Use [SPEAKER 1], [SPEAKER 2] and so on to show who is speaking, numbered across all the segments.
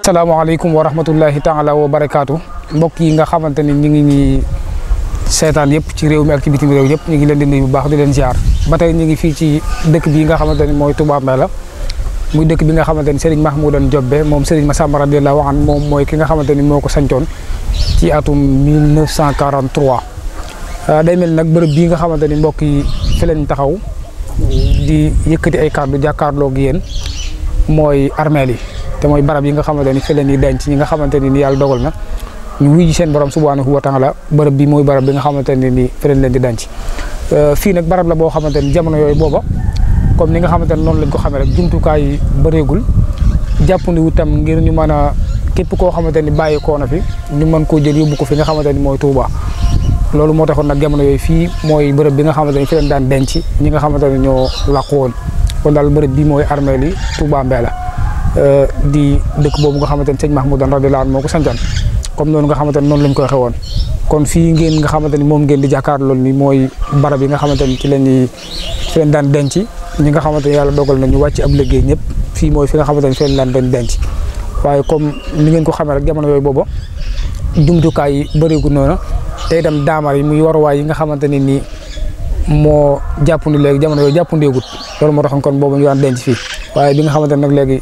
[SPEAKER 1] Assalamualaikum warahmatullahi taala wabarakatuh. Mbokk yi nga xamanteni ñi ngi seetaan yépp ci réew mi ak ci bitim réew yépp ñi ngi leen di nuyu bu baax di leen ziar ba tey ñi ngi fii ci dëkk bi nga xamanteni mooy Touba Mbella muy dëkk bi nga xamanteni Serigne Mahmoudan Diobbe moom Serigne Massamba radiyallahu anhu moom mooy ki nga xamanteni moo ko sancoon ci atum 1943 day mel nag bërëb bii nga xamanteni mbokk yi fi lañ taxaw di yëkkati ay kàddu jàkkaarloo gi yéen mooy armeel yi te mooy barab yi nga xamanteni fi leen di denc ñi nga xamanteni ni yàlla dogal na ñu wuy ji seen borom subhanahu wa taala barab bi mooy barab bi nga xamanteni ni fi leen di denc fii nag barab la boo xamanteni jamono yooyu booba comme ni nga xamanteni noonu lañ ko xamee rek jumtukaay yi bëreegul jàppandi wu tam ngir ñu mën a képp koo xamanteni bàyyi koo na fi ñu mën koo jël yóbbu ko fi nga xamanteni mooy Touba loolu moo taxoon nag jamono yooyu fii mooy bërëb bi nga xamanteni fi leen daan denc ñi nga xamanteni ñoo làqu woon kon daal bërëb bi mooy armeel yi Touba Mbella di dëkk boobu nga xamanteni sëñ Mahmoudan radiyallahu anhu moo ko santaan comme noonu nga xamanteni noonu lañ koy xewoon kon fii ngeen nga xamanteni moom ngeen di jàkkaarloo ni mooy barab yi nga xamanteni ci leen fi leen daan denc ñi nga xamanteni yàlla dogal na ñu wàcc ab liggéey ñëpp fii mooy fi nga xamanteni fi leen daan doon denc waaye comme ni ngeen ko xamee rek jamono yooyu booba jumtukaay yi bëreegu noonu te itam daamar yi muy waruwaay yi nga xamanteni ni moo jàppandi léegi jamono yooyu jàppandeegut loolu moo taxoon kon boobu ñu daan denc fii waaye bi nga xamanteni nag léegi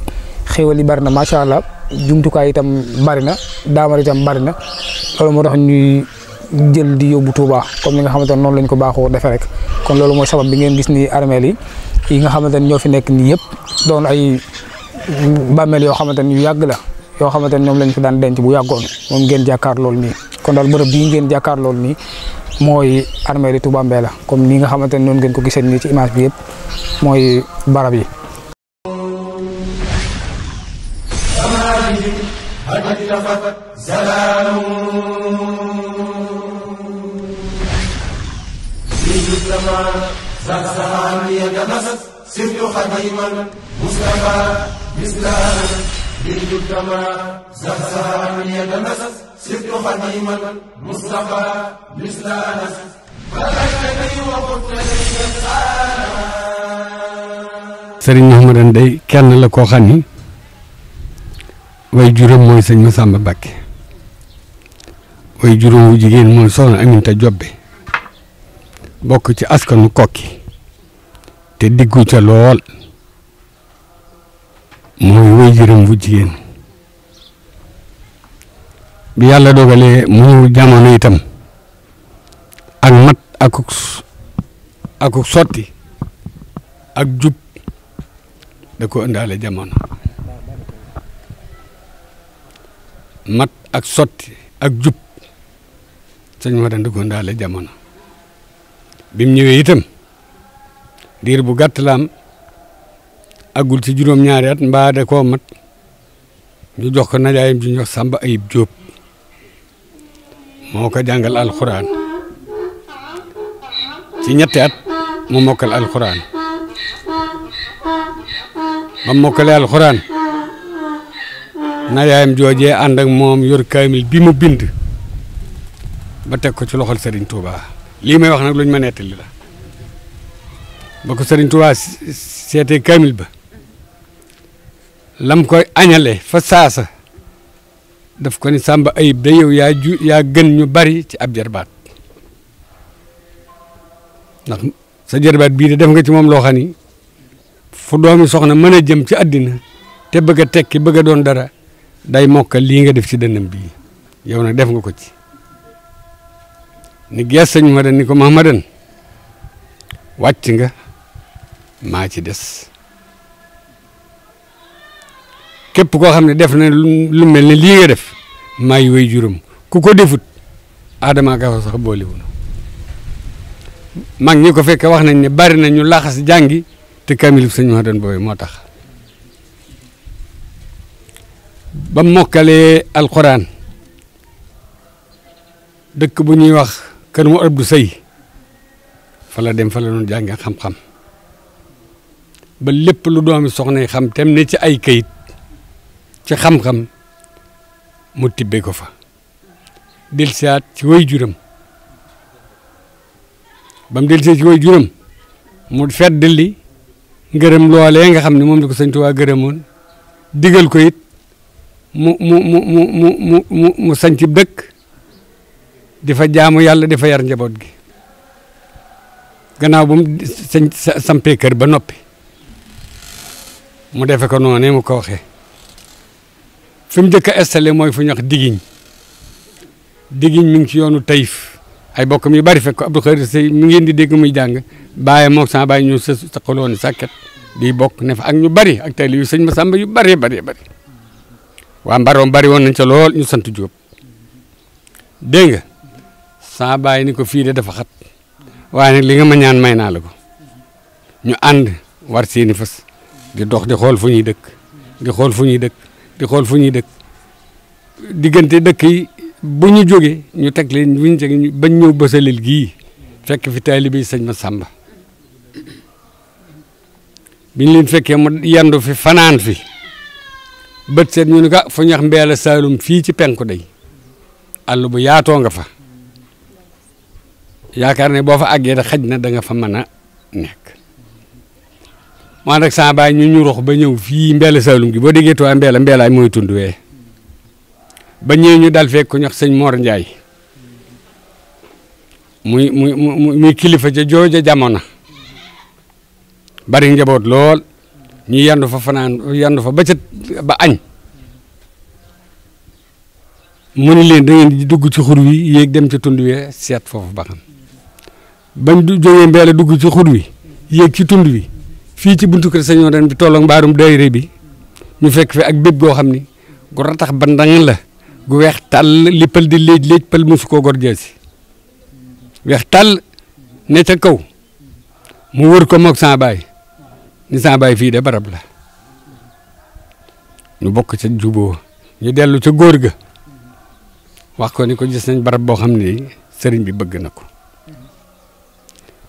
[SPEAKER 1] xéewal yi bari na macha allah jumtukaay itam bari na daamar itam bari na loolu moo tax ñuy jël di yóbbu Touba comme ni nga xamante ne noonu lañ ko baaxoo defee rek kon loolu mooy sabab bi ngeen gis ni armeel yi nga xamante ne ñoo fi nekk nii yëpp doon ay bàmmeel yoo xamante ne yu yàgg la yoo xamante ne ñoom lañ fi daan denc bu yàggoon moom ngeen jàkkaar loolu nii kon daal bërëb bii ngeen jàkkaar loolu nii mooy armeel yi Touba Mbella comme ni nga xamante ne noonu ngeen ko gisee nii ci image bi yëpp mooy barab yi.
[SPEAKER 2] Serigne Mahmoudan day kenn la koo xam ni way juróom mooy sëñ Massamba Mbacké way juróom wu jigéen mooy soxna Aminta Diobbe bokk ci askanu Kokki te diggu ca lool mooy way juróom wu jigéen bi yàlla dogalee mu ñëw jamono itam ak mat akuk sotti ak jub da ko ëndaale jamono mat ak sotti ak jub sëñ Mahmoudan da ko ëndaale jamono bi mu ñëwee itam diir bu gàtt la am agul ci juróom-ñaari at mbaa da koo mat ñu jox ko najaayam ji ñu wax Samba Ayib Diop moo ko jàngal alxuraan ci ñetti at mu mokkal alxuraan ba mokkalee alxuraan najaayam joojee ànd ak moom yor kaamil bi mu bind ba teg ko ci loxol Serigne Touba lii may wax nag luñ ma nettali la ba ko Serigne Touba seetee kaamil ba lam koy añale fa saasa daf ko ni Samba Ayib da yow yaa gën ñu bari ci ab jarbaat ndax sa jarbaat bii de def nga ci moom loo xam ni fu doomi soxna mën a jëm ci àddina te bëgg a tekki bëgg a doon dara day mokkal lii nga def ci dënnam bii yow nag def nga ko ci ni gees sëñ Mahmoudan ni ko Mahmoudan wàcc nga maa ci des képp koo xam ne def na lu mel ne lii nga def maa yi way juróom ku ko defut Adama gafa sax boolewul mag ñi ko fekke wax nañ ne bari na ñu laxas jàngi te kaamilu sëñ Mahmoudan boobu moo tax ba mokkalee alxuraan dëkk bu ñuy wax kër mu Abdou Sey fa la dem fa la doon jàngee xam-xam ba lépp lu doomi soxna yi xam tem ne ci ay kayit ci xam-xam mu tibbe ko fa dellusiwaat ci way juram ba mu dellusee ci way juram mu feddali ngërëm loolee nga xam ne moom la ko Sëñ Tuubaa gërëmoon digal ko it mu sanc dëkk di fa jaamu yàlla di fa yar njaboot gi gannaaw bu mu sampee kër ba noppi mu defe ko noonu mu ko waxee fi mu njëkk a installé mooy fu ñuy wax Digiñ mi ngi ci yoonu Taïf ay bokkam yu bari fekk ko Abdou Khadre Sey mi ngeen di dégg muy jàng bàyyi moog sama bàyyi ñu saqaloon sàkket di bokk ne fa ak ñu bari ak tey yu sëñ Massamba yu bari waa Mbaroom bari woon nañ ca lool ñu sant Jóob dégg nga sama bàyyi ni ko fii de dafa xat waaye nag li nga ma ñaan may naa la ko ñu ànd war seeni fas di dox di xool fu ñuy dëkk di xool fu ñuy dëkk di xool fu ñuy dëkk diggante dëkk yi bu ñu jógee ñu teg leen bu ñu jógee bañ ñëw bësalil gii fekk fi taalibe yi sëñ Massamba biñ leen fekkee mu yendu fi fanaan fi bët seet ñu ne ko fu ñu wax Mbeela Saalum fii ci penku day àll bu yaatoo nga fa yaakaar ne boo fa àggee da xaj na da nga fa mën a nekk moo nag sama baay ñu rox ba ñëw fii Mbeela Saalum gi boo déggee tuwaa Mbeelaay mooy tund wee ba ñëwee ñu dal fekk ku ñuy wax sëñ Mor Ndiaye muy kilifa ca jooja jamono bari njaboot lool ñu yandu fa fanaan yandu fa ba añ mu ni leen da ngeen di dugg ci xur wi yéeg dem ci tund wi seet foofu ba xam bañ jógee Mbeela dugg ci xur wi yéeg ci tund wi fii ci buntu kër sëñ Oden bi tolloog mbaarum daayira bi ñu fekk fi ak bépp goo xam ni gu ratax ba ndang la gu weex tàll lippal di léej pël mosu koo gor jeesi weex tàll ne ca kaw mu wër ko moog sama baay ni sama baay fii de barab la ñu bokk ca juboo ñu dellu ca góor ga wax ko ni ko gis nañ barab boo xam ne sëriñ bi bëgg na ko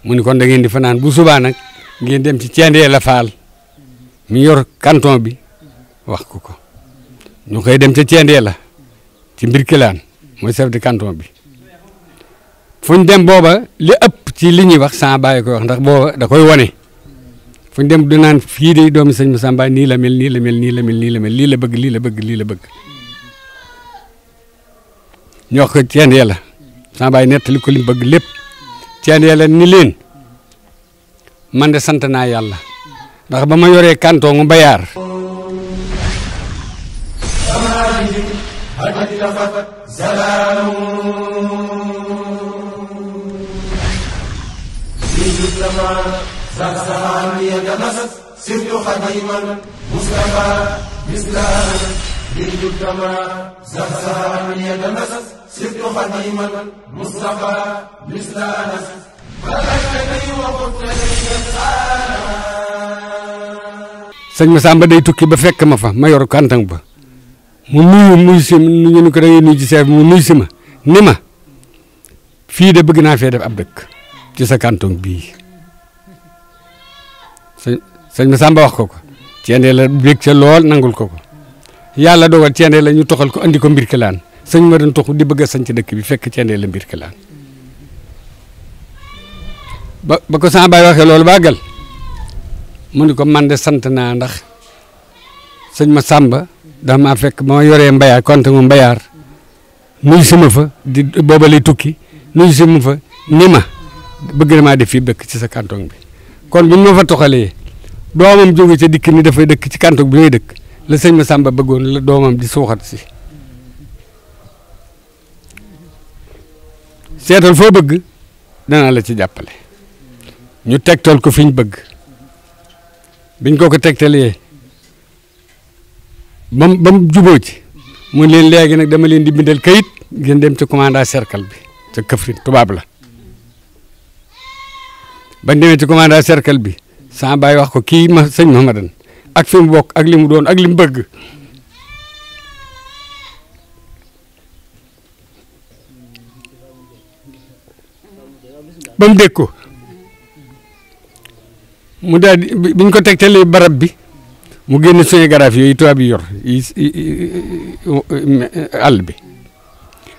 [SPEAKER 2] mu ni kon da ngeen di fanaan bu subaa nag ngeen dem ci Ceendee la Faal mi yor canton bi wax ko ko ñu koy dem ca Ceendee la ci Mbirkilaan mooy chef de canton bi fuñ dem booba li ëpp ci li ñuy wax sama baay koy wax ndax booba da koy wane fuñ dem du naan fii de doomi sëñ Massamba nii la mel nii la mel nii la mel nii la mel lii la bëgg lii la bëgg lii la bëgg ñu wax ko Ceendee la sama baay nettali ko li mu bëgg lépp Ceendee la ni leen man de sant naa yàlla ndax ba ma yoree canton mu Mbayar sëñ Massamba day tukki ba fekk ma fa ma yor kantang ba mu nuyu si ñu ne ko da ngay nuyu ci chef mu nuyu si ma ni ma fii de bëgg naa fee def ab dëkk ci sa kantong bii sëñ Massamba wax ko Ceendee la bég ca lool nangul ko yàlla dogal Ceendee la ñu toxal ko andi ko Mbirkilaan sëñ ma doon toxu di bëgg a sañ ci dëkk bi fekk Ceendee la Mbirkilaan ba ko sama baay waxee loolu bàggal mu ni ko man de sant naa ndax sëñ Massamba dafa maa fekk ba ma yoree Mbayar konte mu Mbayar nuyu si ma fa di booba lay tukki nuyu si ma fa ni ma bëgg na maa def fii dëkk ci sa canton bi kon bu ñu ma fa toxalee doomam jóge ca dikk ni dafay dëkk ci canton bi ngay dëkk la sëñ Massamba bëggoon la doomam di suuxat si seetal foo bëgg danaa la ci jàppale ñu tegtal ko fi ñu bëgg biñ ko tegtalee ba mu jubóo ci mu leen léegi nag dama leen di bindal kayit ngeen dem ci commandant cercle bi ca Kaffrine tubaab la bañ demee ci commandant cercle bi sama baay wax ko kii ma sëñ Mahamadan ak fi mu bokk ak li mu doon ak li mu bëgg ba mu dégg ko mu daal di biñ ko tegtalee barab bi mu génn sonographe yooyu tubaab yi yor yi àll bi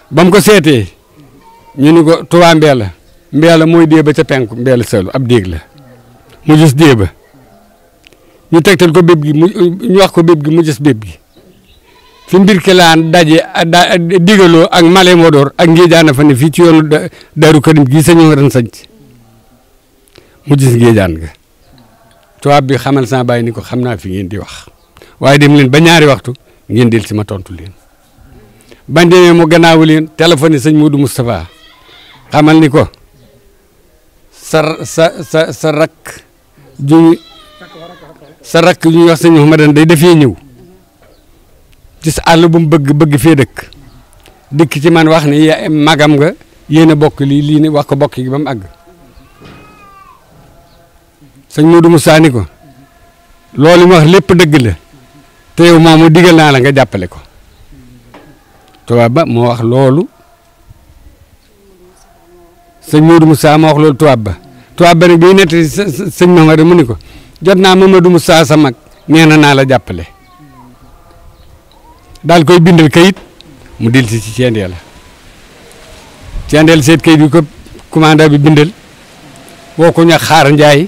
[SPEAKER 2] ba mu ko seetee ñu ni ko Touba Mbeela mooy dee ba ca penku Mbeela Saalu ab déeg la mu gis dee ba ñu tegtal ko béb gi ñu wax ko béb gi mu gis béb gi fi mbir kelaan daje digaloo ak Male Modor ak Ngéejaan fa ne fii ci yoonu Daaru Karim gii sañoo ren sanc mu gis Ngéejaan ga tubaab bi xamal sama bàyyi ni ko xam naa fi ngeen di wax waaye dem leen ba ñaari waxtu ngeen del si ma tontu leen bañ demee mu gannaawu leen téléphone sëñ Modou Moustapha xamal ni ko sa rakk ju ñuy wax sëñ Mouhamadane day dafee ñëw gis àll bu mu bëgg fee dëkk ci man wax ni magam nga yéen a bokk lii ni wax ko bokk gi ba mu àgg sëñ Modou Moussa ni ko loolu mu wax lépp dëgg la te yow moomu digal naa la nga jàppale ko tubaab ba moo wax loolu sëñ Modou Moussa moo wax loolu tubaab ba nag day nettali sëñ Mamadou mu ni ko jot naa Mamadou Moussa sa mag nee na naa la jàppale daal koy bindal kayit mu del si ci Thiendella seet kayit bi ko commandant bi bindal woo ko ñax xaar Njaay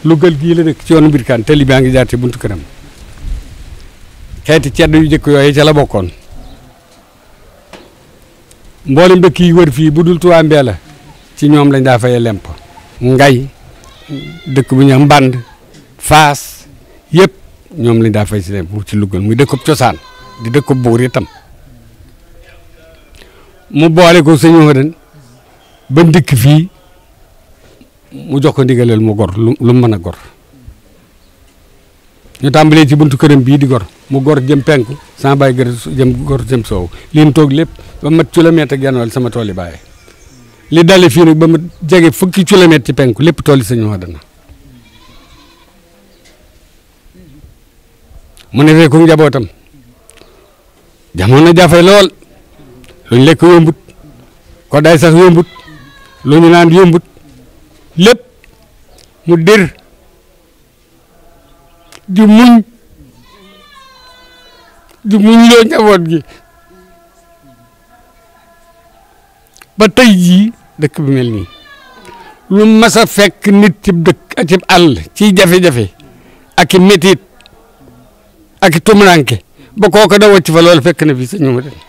[SPEAKER 2] Louga gii la dëkk ci yoonu Mbirkaan tali baa ngi jaar ci buntu këram xeeti cedd yu jëkk yooyu ca la bokkoon mboolem dëkk yi wër fii bu dul Touba Mbeela ci ñoom lañ daa fayee lemp ngay dëkk bu ñu Mband Faas yëpp ñoom lañ daa fay si lemp ci Louga muy dëkkub cosaan di dëkkub buur itam mu boole ko sëñ Mouhamadane ba dikk fii mu jox ko ndigaleel mu gor lu mën a gor ñu tàmbalee ci buntu këram bii di gor mu gor jëm penku sama baay gor jëm soow li ñu toog lépp ba mat kilomètre ak genn wàll sama tool yi bàyyi li dale fii nag ba mu jege fukki kilomètre ci penku lépp tool yi sëñ Mouhamadane mu ne fekku njabootam jamono jafe lool luñ lekk yombut ko day sax yombut lu ñu naan yombut lépp mu dir di muñ loo njaboot gi ba tey jii dëkk bi mel nii lu mas a fekk nit ci dëkk ci àll ci jafe-jafe ak i métit ak i tumuranke ba kooka da wàcc fa loolu fekk na fi sëñ Mouhamadane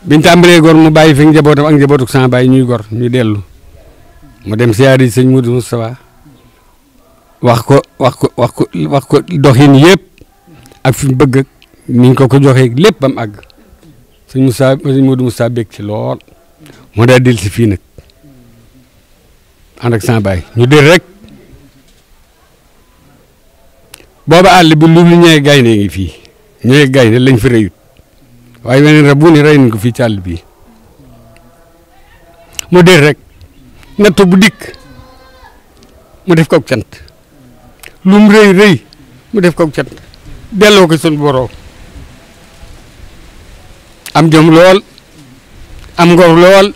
[SPEAKER 2] biñ tàmbalee gor mu bàyyi fi njabootam ak njabootu sama bàyyi ñuy gor ñu dellu mu dem siyaari sëñ Modou Moustapha wax ko doxin yëpp ak fi mu bëgg niñ ko joxee lépp ba mu àgg sëñ Modou Moustapha bég ci lool moo daal del si fii nag ànd ak sama bàyyi ñu del rek booba àll bi lu ñëwee gaynde ngi fii ñëwee gaynde lañ fi rëyut waaye weneen rab bu ne rey nañ ko fii ci àll bii mu del rek nattu bu dikk mu def ko cant lu mu rëy mu def ko cant delloo ko sun borom am jom lool am ngor lool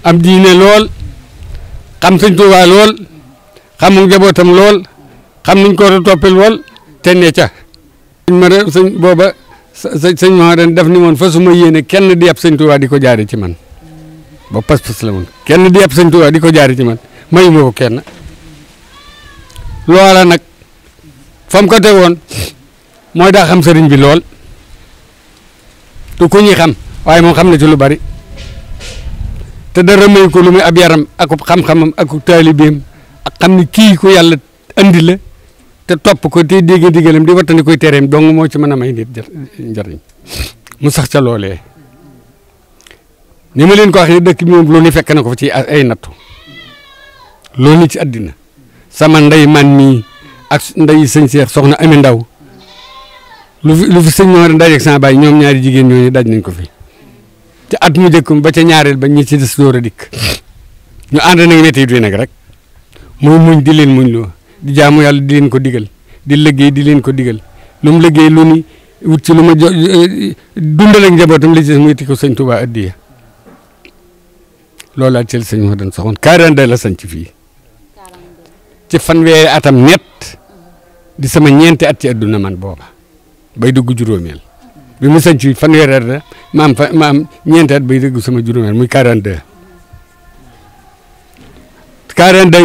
[SPEAKER 2] am diine lool xam sëñ Tuubaa lool xamu njabootam lool xam niñ ko war a toppee lool te ne ca sëñ booba sëñ Mouhamadane daf ni moon fa su ma yéene kenn di yab sëñ Tuubaa di ko jaare ci man ba pas-pas la woon kenn di yab sëñ Tuubaa di ko jaare ci man mayu ma ko kenn loola nag fa mu ko tegoon mooy daa xam sëriñ bi lool te ku ñuy xam waaye moom xam na ci lu bari te dara may ko lu muy ab yaram ak xam-xamam ak taalibeem ak xam ni kii ku yàlla andi la te topp ko te dégg digalam di wattandi koy tereem dong moo ci mën a may nit njariñ mu sax ca loolee ni ma leen ko waxee dëkk bi moom lu ni fekk na ko fa ci ay nattu loolu ci àddina sama ndey man mii ak ndey sëñ Cheikh soxna Ami Ndaw lu fi sëñ Mor dajeeg sama baay ñoom ñaari jigéen ñooñu daj nañ ko fi te at mu jëkkum ba ca ñaareel ba ñi ci des door a dikk ñu ànd nag métti yi nag rek muy muñ di leen muñ loo di jaamu yàlla di leen ko digal di liggéey di leen ko digal lu mu liggéey lu ni wut ci lu ma dundal ak njabootam li ci des muy ti ko sëñ Touba addiya loolu laa cël sëñ Mor soxoon 42 la sañ ci fii ci fanweeri atam ñett di sama ñeenti at ci adduna man booba bay dugg juróomeel bi mu sañ ci fanweeri at la maam ñeenti at bay dugg sama juróomeel muy 42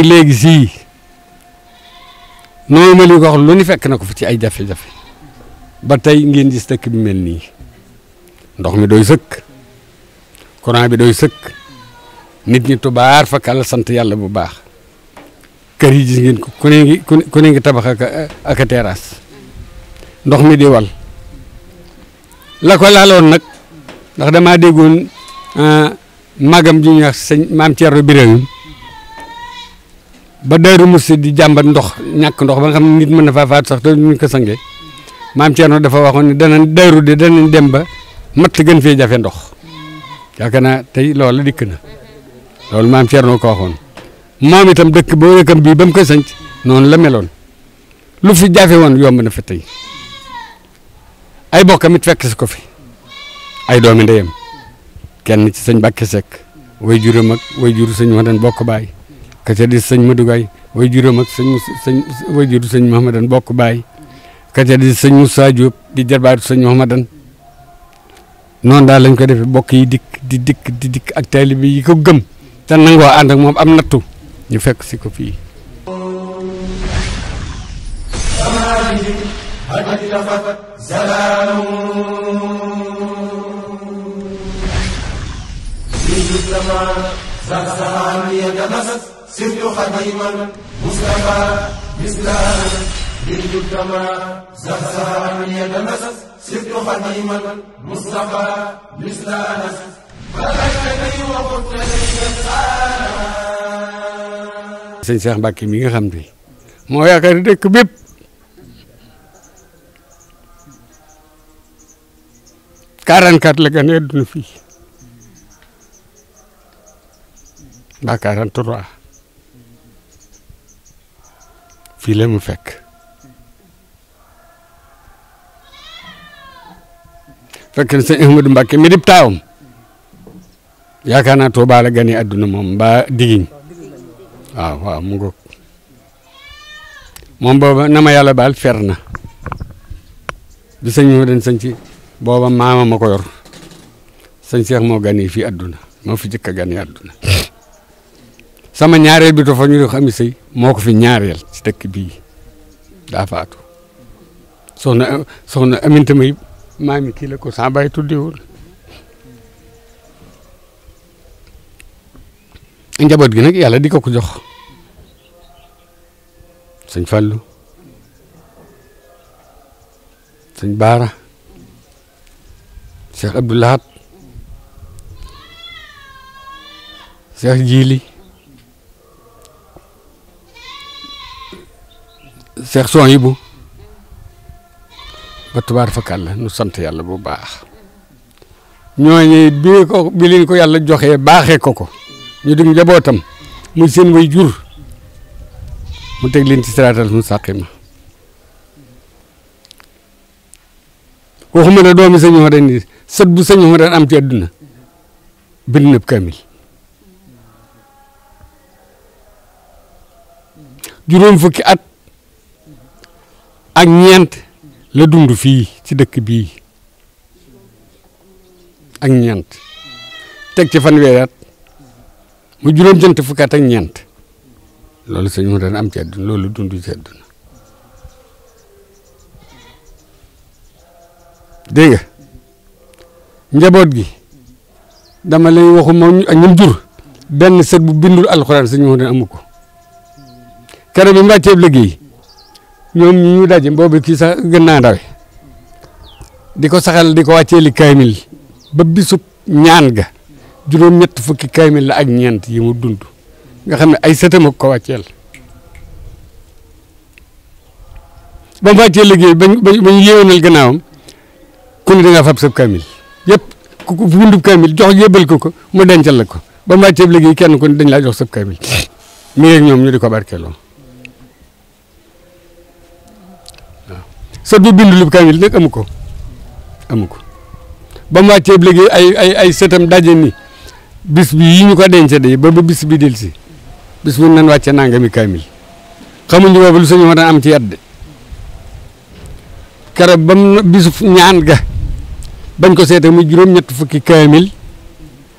[SPEAKER 2] léegi sii noonu ma li ko wax lu ni fekk na ko fi ci ay jafe-jafe ba tey ngeen gis dëkk bi mel nii ndox mi doy sëkk courant bi doy sëkk nit ñi tubaar fa kàlla sant yàlla bu baax kër yi gis ngeen ko ku ne ngi tabax ak a terrasse ndox mi di wal la ko laaloon nag ndax damaa déggoon magam ju ñuy wax sëñ maam Thierno Birahim ba Daaru Musti di jàmbat ndox ñàkk ndox ba nga xam ne nit mën na faa faatu sax te ñu ko sange maam Thierno dafa waxoon ne danañ dem ba matt gën fee jafe ndox yaakaar naa tey loolu dikk na loolu maam Thierno ko waxoon moom itam dëkk boo rëkkam bii ba mu koy sanc noonu la meloon lu fi jafe woon yomb na fi tey ay bokkam it fekk si ko fi ay doomi ndeyam kenn ci sëñ Bakke Seck way juram ak way juru sëñ Mahamadan bokk baay ka ca di sëñ Madou Gaye way juram ak way juru sëñ Mahamadan bokk baay ka ca di sëñ Moussa Diop di jarbaatu sëñ Mahamadan noonu daal lañ ko defee bokk yi di dikk ak taalibe yi ko gëm te nangoo ànd ak moom am nattu ñu fekk si ko fii sëñ Cheikh Mbacke mi nga xam ne moo yaakaar dëkk bépp quarante-quatre la gane adduna fii mbaa 43 fii la mu fekk na sëñ Ahmadou Mbacke mi dib taawam yaakaar naa Touba la gane adduna moom mbaa digiñ waaw mu ngoog moom booba na ma yàlla baal fer na bi sëñ ma den sëñ ci booba maama ma ko yor sëñ Cheikh moo gane fii adduna moo fi jëkk a gane adduna sama ñaareel bi to fa ñu do xam sëy moo ko fi ñaareel ci dëkk bii daa faatu soxna Aminta may maami kii la ko sa baay tuddewoon njaboot gi nag yàlla di ko jox sëñ Fallou sëñ Baara Cheikh Abdou Lahad Cheikh Jili Cheikh Sohibou ba tubaar fakal la nu sant yàlla bu baax ñooñu bi leen ko yàlla joxee baaxee ko ñu dig njabootam muy seen way jur mu teg leen ci siraatal mustaqima waxuma ne doomi sëñ Mahamadan ni sët bu sëñ Mahamadan am ci àdduna bind na kamil juróom fukki at ak ñeent la dund fii ci dëkk bii ak ñeent teg ci fanweeri at mu juróom-ñeent fukki at ak ñeent loolu sëñ Mahamadan am ci àdduna loolu dund ci àdduna dégg nga njaboot gi dama lay waxu moom ak ñum jur benn sët bu bindul alxuraan sëñ Mahamadan amu ko keroog bi mu wàccee liggéey ñoom ñi ñu daje boobu kii sax gën naa ndawe di ko saxal di ko wàccee li kaamil ba bisub ñaan ga juróom-ñett fukki kaamil la ak ñeent yi mu dund nga xam ne ay sëtam ak ko wàcceel ba mu wàccee liggéey bañ yéwénal gannaawam ku ne da nga fab sab kaamil yëpp ku bindub kaamil jox yëbbal ko mu dencal la ko ba mu wàccee liggéey kenn ku ne dañ laa jox sab kaamil mi ngi ak ñoom ñu di ko barkeeloo waaw sët bu bindulub kaamil nag amu ko ba mu wàccee liggéey ay sëtam daje ni bis bi yi ñu ko denc de ba bis bi del si bis bu nan wàcce nangami kaamil xamuñu boobu lu suñu mën a am ci yedd keroog ba mu bisu ñaan ga bañ ko seete muy juróom-ñett fukki kaamil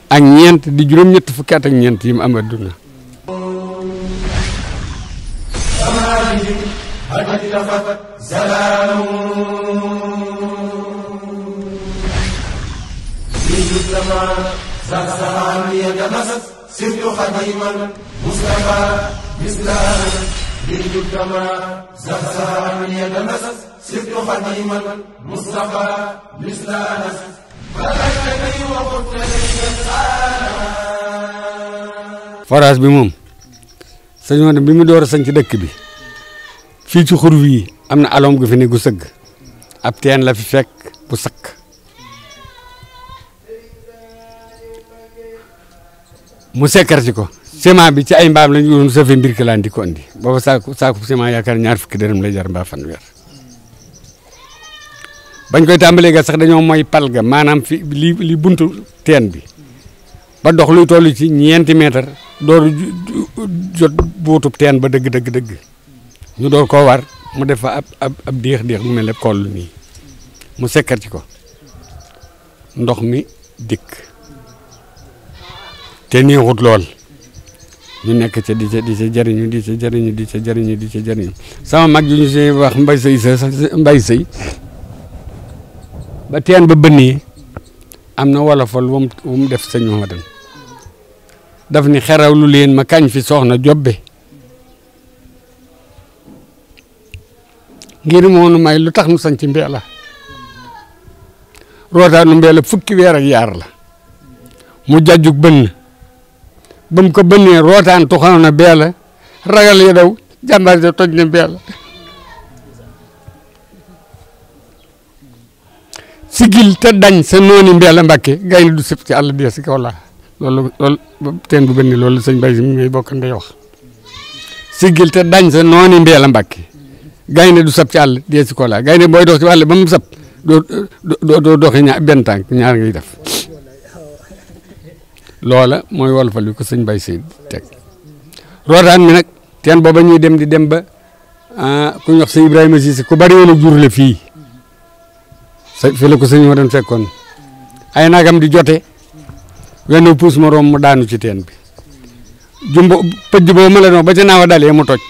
[SPEAKER 2] ak ñeent di juróom-ñett fukki at ak ñeent yi mu am adduna
[SPEAKER 3] سبت خديما مصطفى مثل انس
[SPEAKER 2] forage bi moom sëñ Modou bi mu door a sañ ci dëkk bi fii ci xur wi am na alom gu fi ne gu sëgg ab teen la fi fekk bu sakk mu sekkar ci ko ciment bi ci ay mbaam lañu yoon safe mbir ki laan di ko andi booba saaku ciment yaakaar ñaar fukki dërëm lay jar mbaa fanweer bañ koy tàmbalee ga sax dañoo mooy pal ga maanaam fi li buntu teen bi ba dox luy toll ci ñeenti mètre door jot buutub teen ba dëgg ñu door koo war mu def fa ab déex mu mel ne koll nii mu sekkar ci ko ndox mi dikk te neexut lool ñu nekk ca di ca jariñu sama mag ju ñu si wax mbay sëy ba teen ba bënnee am na wolofal wu mu def sëñ Mouhamadou daf ni xeraw lu leen ma kañ fi soxna jobbe ngir moonu may lu tax nu sañ ci Mbeela rootaanu Mbeela fukki weer ak yaar la mu jajjug bënn ba mu ko bënnee rootaan tuxaw na Mbeela ragal ya daw jàmbaar ja toj na Mbeela sigil te dañ sa nooni Mbeela Mbàkke gaynde du sëpp ci àll dee si kaw laa loolu teen bu bënni loolu sëñ Bay si mi ngay bokk ndey wax sigil te dañ sa nooni Mbeela Mbàkke gaynde du sëpp ci àll dee si kaw laa gaynde booy dox ci wàll ba mu sëpp doo doxee benn tànk ñaar ngay def loola mooy wolofal bi ko sëñ Bay si teg rootaan mi nag teen booba ñuy dem di dem ba ku ñu wax sëñ Ibrahima Cissé ku bari woon a jur la fii fi la ko sëñ ma doon fekkoon ay nagam di jote wenn puus moroom mu daanu ci teen bi jumbo pëj boobu ma la noo ba ca naaw a dalee mu toj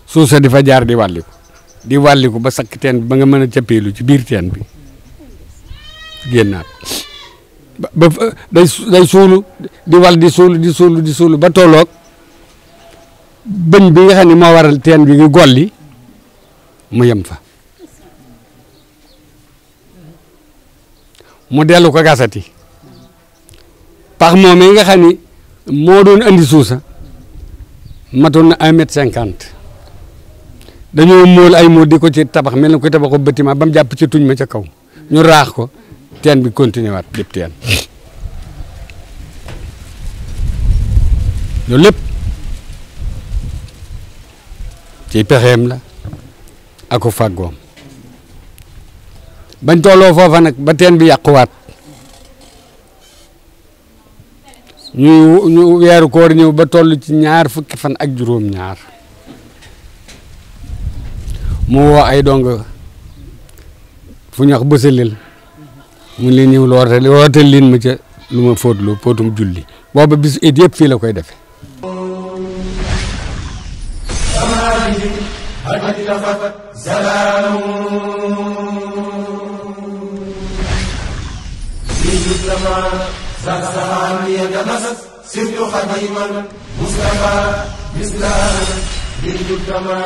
[SPEAKER 2] suuf sa di fa jaar di wàlliku ba sakk teen bi ba nga mën a cappeelu ci biir teen bi génnaat ba day suulu di wal di suulu ba tolloog bëñ bi nga xam ne moo waral teen bi ngi golli mu yem fa mu dellu ko gasati pax moom yi nga xam ni moo doon andi suusa matoon na 1,50 m dañoo móol ay móol di ko ci tabax mel na ko tabaxu bâtiment ba mu jàpp ci tuñ ma ca kaw ñu raax ko teen bi continué waat lépp teen loolu lépp ci pexeem la ako fàggoom bañ tolloo foofa nag ba teen bi yàquwaat ñu weeru koor ñëw ba toll ci 2 fukki fan ak juróom-ñaar mu woo ay dong fu ñu wax bësalil mu leen ñëw wootal leen ma ca lu ma fóotloo póotum julli booba bisu it yëpp fii la koy defe
[SPEAKER 3] سبت خديما مصطفى مثل بالجدما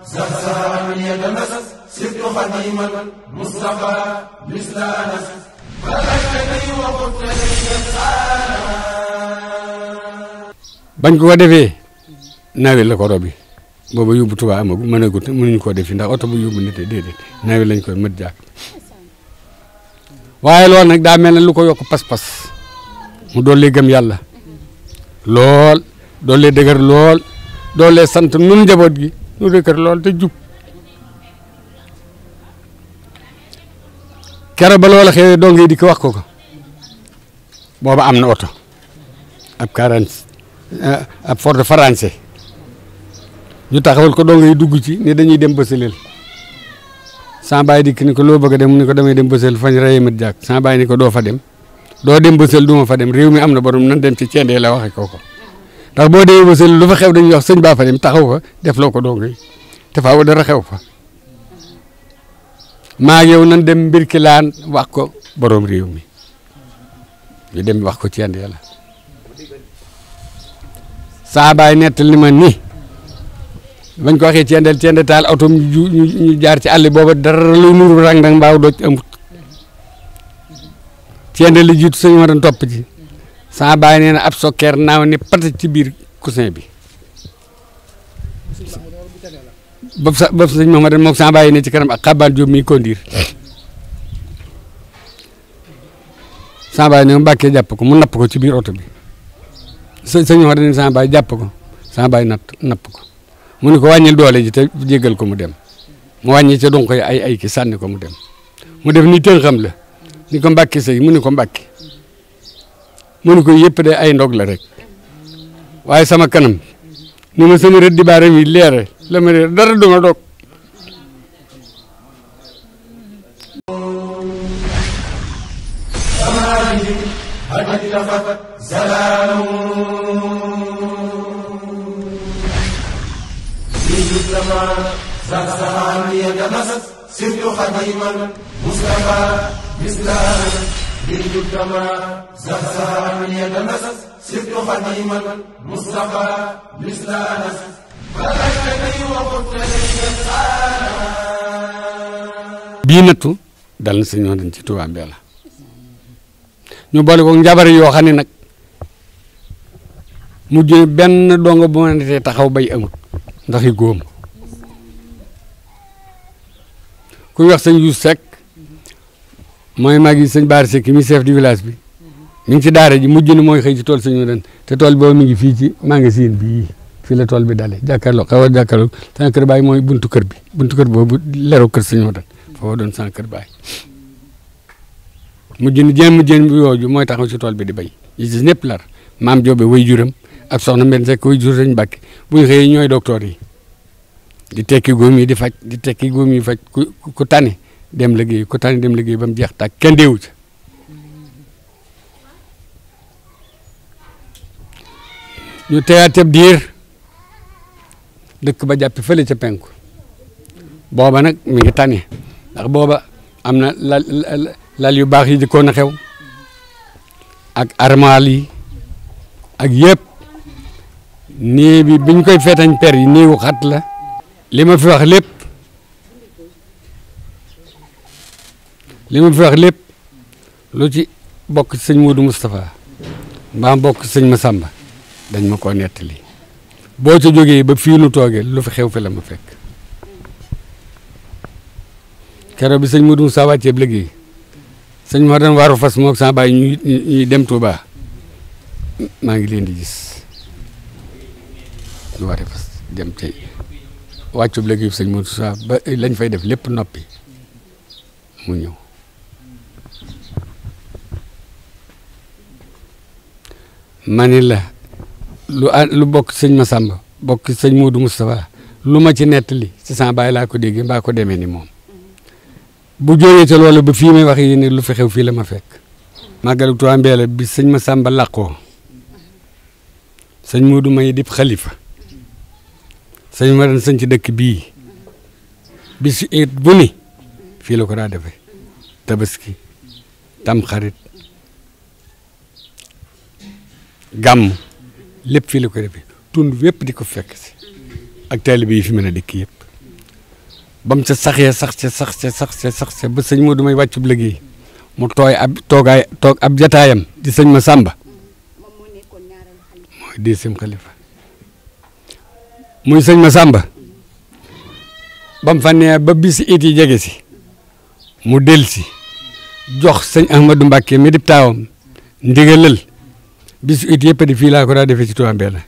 [SPEAKER 3] زخزها من يتمسس سبت خديما مصطفى مثل انس
[SPEAKER 2] bañ ko defee nawet la ko robi booba yóbbu Tuubaa amagu mënuñu koo def ndax oto bu yóbbu nit déedéet nawet lañ koy mët jàkk waaye loolu nag daa mel ne lu ko yokk pas-pas mu doole gëm yàlla lool doole dëgër lool doole sant nun njaboot gi nu dëgër lool te jub kero ba loola xewee dong yi di ko wax ko booba am na oto ab 40 ab Ford français ñu taxawal ko dong yi dugg ci ni dañuy dem Bësaleel sama baay dikk ni ko loo bëgg a dem mu ni ko damay dem Bësaleel fañ reye mat jàkk sama baay ni ko doo fa dem doo dem Bësaleel du ma fa dem réew mi am na borom nan dem ci Ceendee la waxe ko ndax boo demee Bësaleel lu fa xew dañuy wax sëñ baa fa dem taxaw fa def loo ko dong yi te faaw dara xew fa maa ngi yow nan dem Mbirkilaan wax ko borom réew mi ñu dem wax ko Ceendee la saa baay nettal ni ma ni bañ ko waxee Ceendee taal oto ñu jaar ci àll booba dara lu nuru rang dang mbaaw doj amut Ceendee li jiitu sëñ ma doon topp ci saa baay nee na ab sokkeer naaw ni patat ci biir coussin bi ba sëñ Mamadou moom saa baay ne ci kanam ak xabaan Jóob mi kondiir saa baay ne Mbàkke jàpp ko mu napp ko ci biir oto bi sëñ Mamadou ne saa baay jàpp ko saa baay napp ko mu ni ko wàññil doole ji te jéggal ko mu dem mu wàññi ca donc ay ki sànni ko mu dem mu def ni tën xam la ni ko Mbàkke sëy mu ni ko Mbàkke mu ni ko yëpp de ay ndog la rek waaye sama kanam ni ma sama rëdd di baaram yi leere la ma leer dara duma dog
[SPEAKER 3] سرت خديما مصطفى مثلنا بنت كما زهزها من يتمسس سرت خديما مصطفى مثلنا فلكتني وقلت لي
[SPEAKER 2] bii nattu dal na sëñ Mamadou ci Touba Mbella ñu boole ko njabar yoo xam ne nag mujj benn dongo bu ma netee taxaw bay amut ndax i góom ku wax sëñ Youssou Seck mooy mag yi sëñ Baar Seck mi chef du village bi mi ngi ci daara ji mujj na mooy xëy ci tool sëñ Mamadou te tool boobu mi ngi fii ci magasin bii fii la tool bi dalee jàkkaarloo xaw a jàkkaarloo sama kër baay mooy buntu kër boobu leru kër sëñ Mamadou foo doon sama kër baay mujj na jéem bi yooju mooy taxaw ci tool bi di bay yi ci ñëpp lar maam Joobe way juram ak soxna Mbène Seck way jur sëñ Mbàkke bu ñu xëyee ñooy docteur yi di tekki góom yi di faj di tekki góom yi faj ku tane dem liggéey ku tane dem liggéey ba mu jeex tàkk kenn deewu ca ñu teyaat ab diir dëkk ba jàppi fële ca penku booba nag mi ngi tane ndax booba am na lal yu baax yi di ko na xew ak armal yi ak yëpp nii bi biñ koy feetañ per yi néewu xat la li ma fi wax lépp lu ci bokk ci sëñ Modou Moustapha mbaa bokk ci sëñ Massamba dañ ma koo nettali boo ca jógee ba fii nu toogee lu fi xew fi la ma fekk keroog bi sëñ Modou Moustapha wàcceeb liggéey sëñ moo doon waaru fas moog sama baay ñuy dem Touba maa ngi leen di gis ñu waare fas dem tey wàccub liggéey sëñ Modou Moustapha ba lañ fay def lépp noppi mu ñëw ma ni la lu bokk sëñ Massamba bokk sëñ Modou Moustapha lu ma ci nettali ci sama baay laa ko déggee mbaa ko demee ni moom bu jógee ca loolu ba fii may wax yi ne lu fi xew fii la ma fekk màggalu Touba Mbella bi sëñ Massamba làqoo sëñ Modou may dib xalifa sëñ ma doon sëñ ci dëkk bii bis it bu ni fii la ko daa defee tabaski tam xarit gàmm lépp fii la ko defee tund wépp di ko fekk si ak taalibe yi fi mën a dëkk yëpp ba mu ca sax ba sëñ Modou may wàccub liggéey mu toog ab jataayam di sëñ Massamba mooy deuxième xalifa muy sëñ Massamba ba mu fa nee ba bis it yi jege si mu del si jox sëñ Ahmadou Mbacké mi dib taawam ndigalal bis it yëpp di fii laa ko daa defee ci Touba Mbella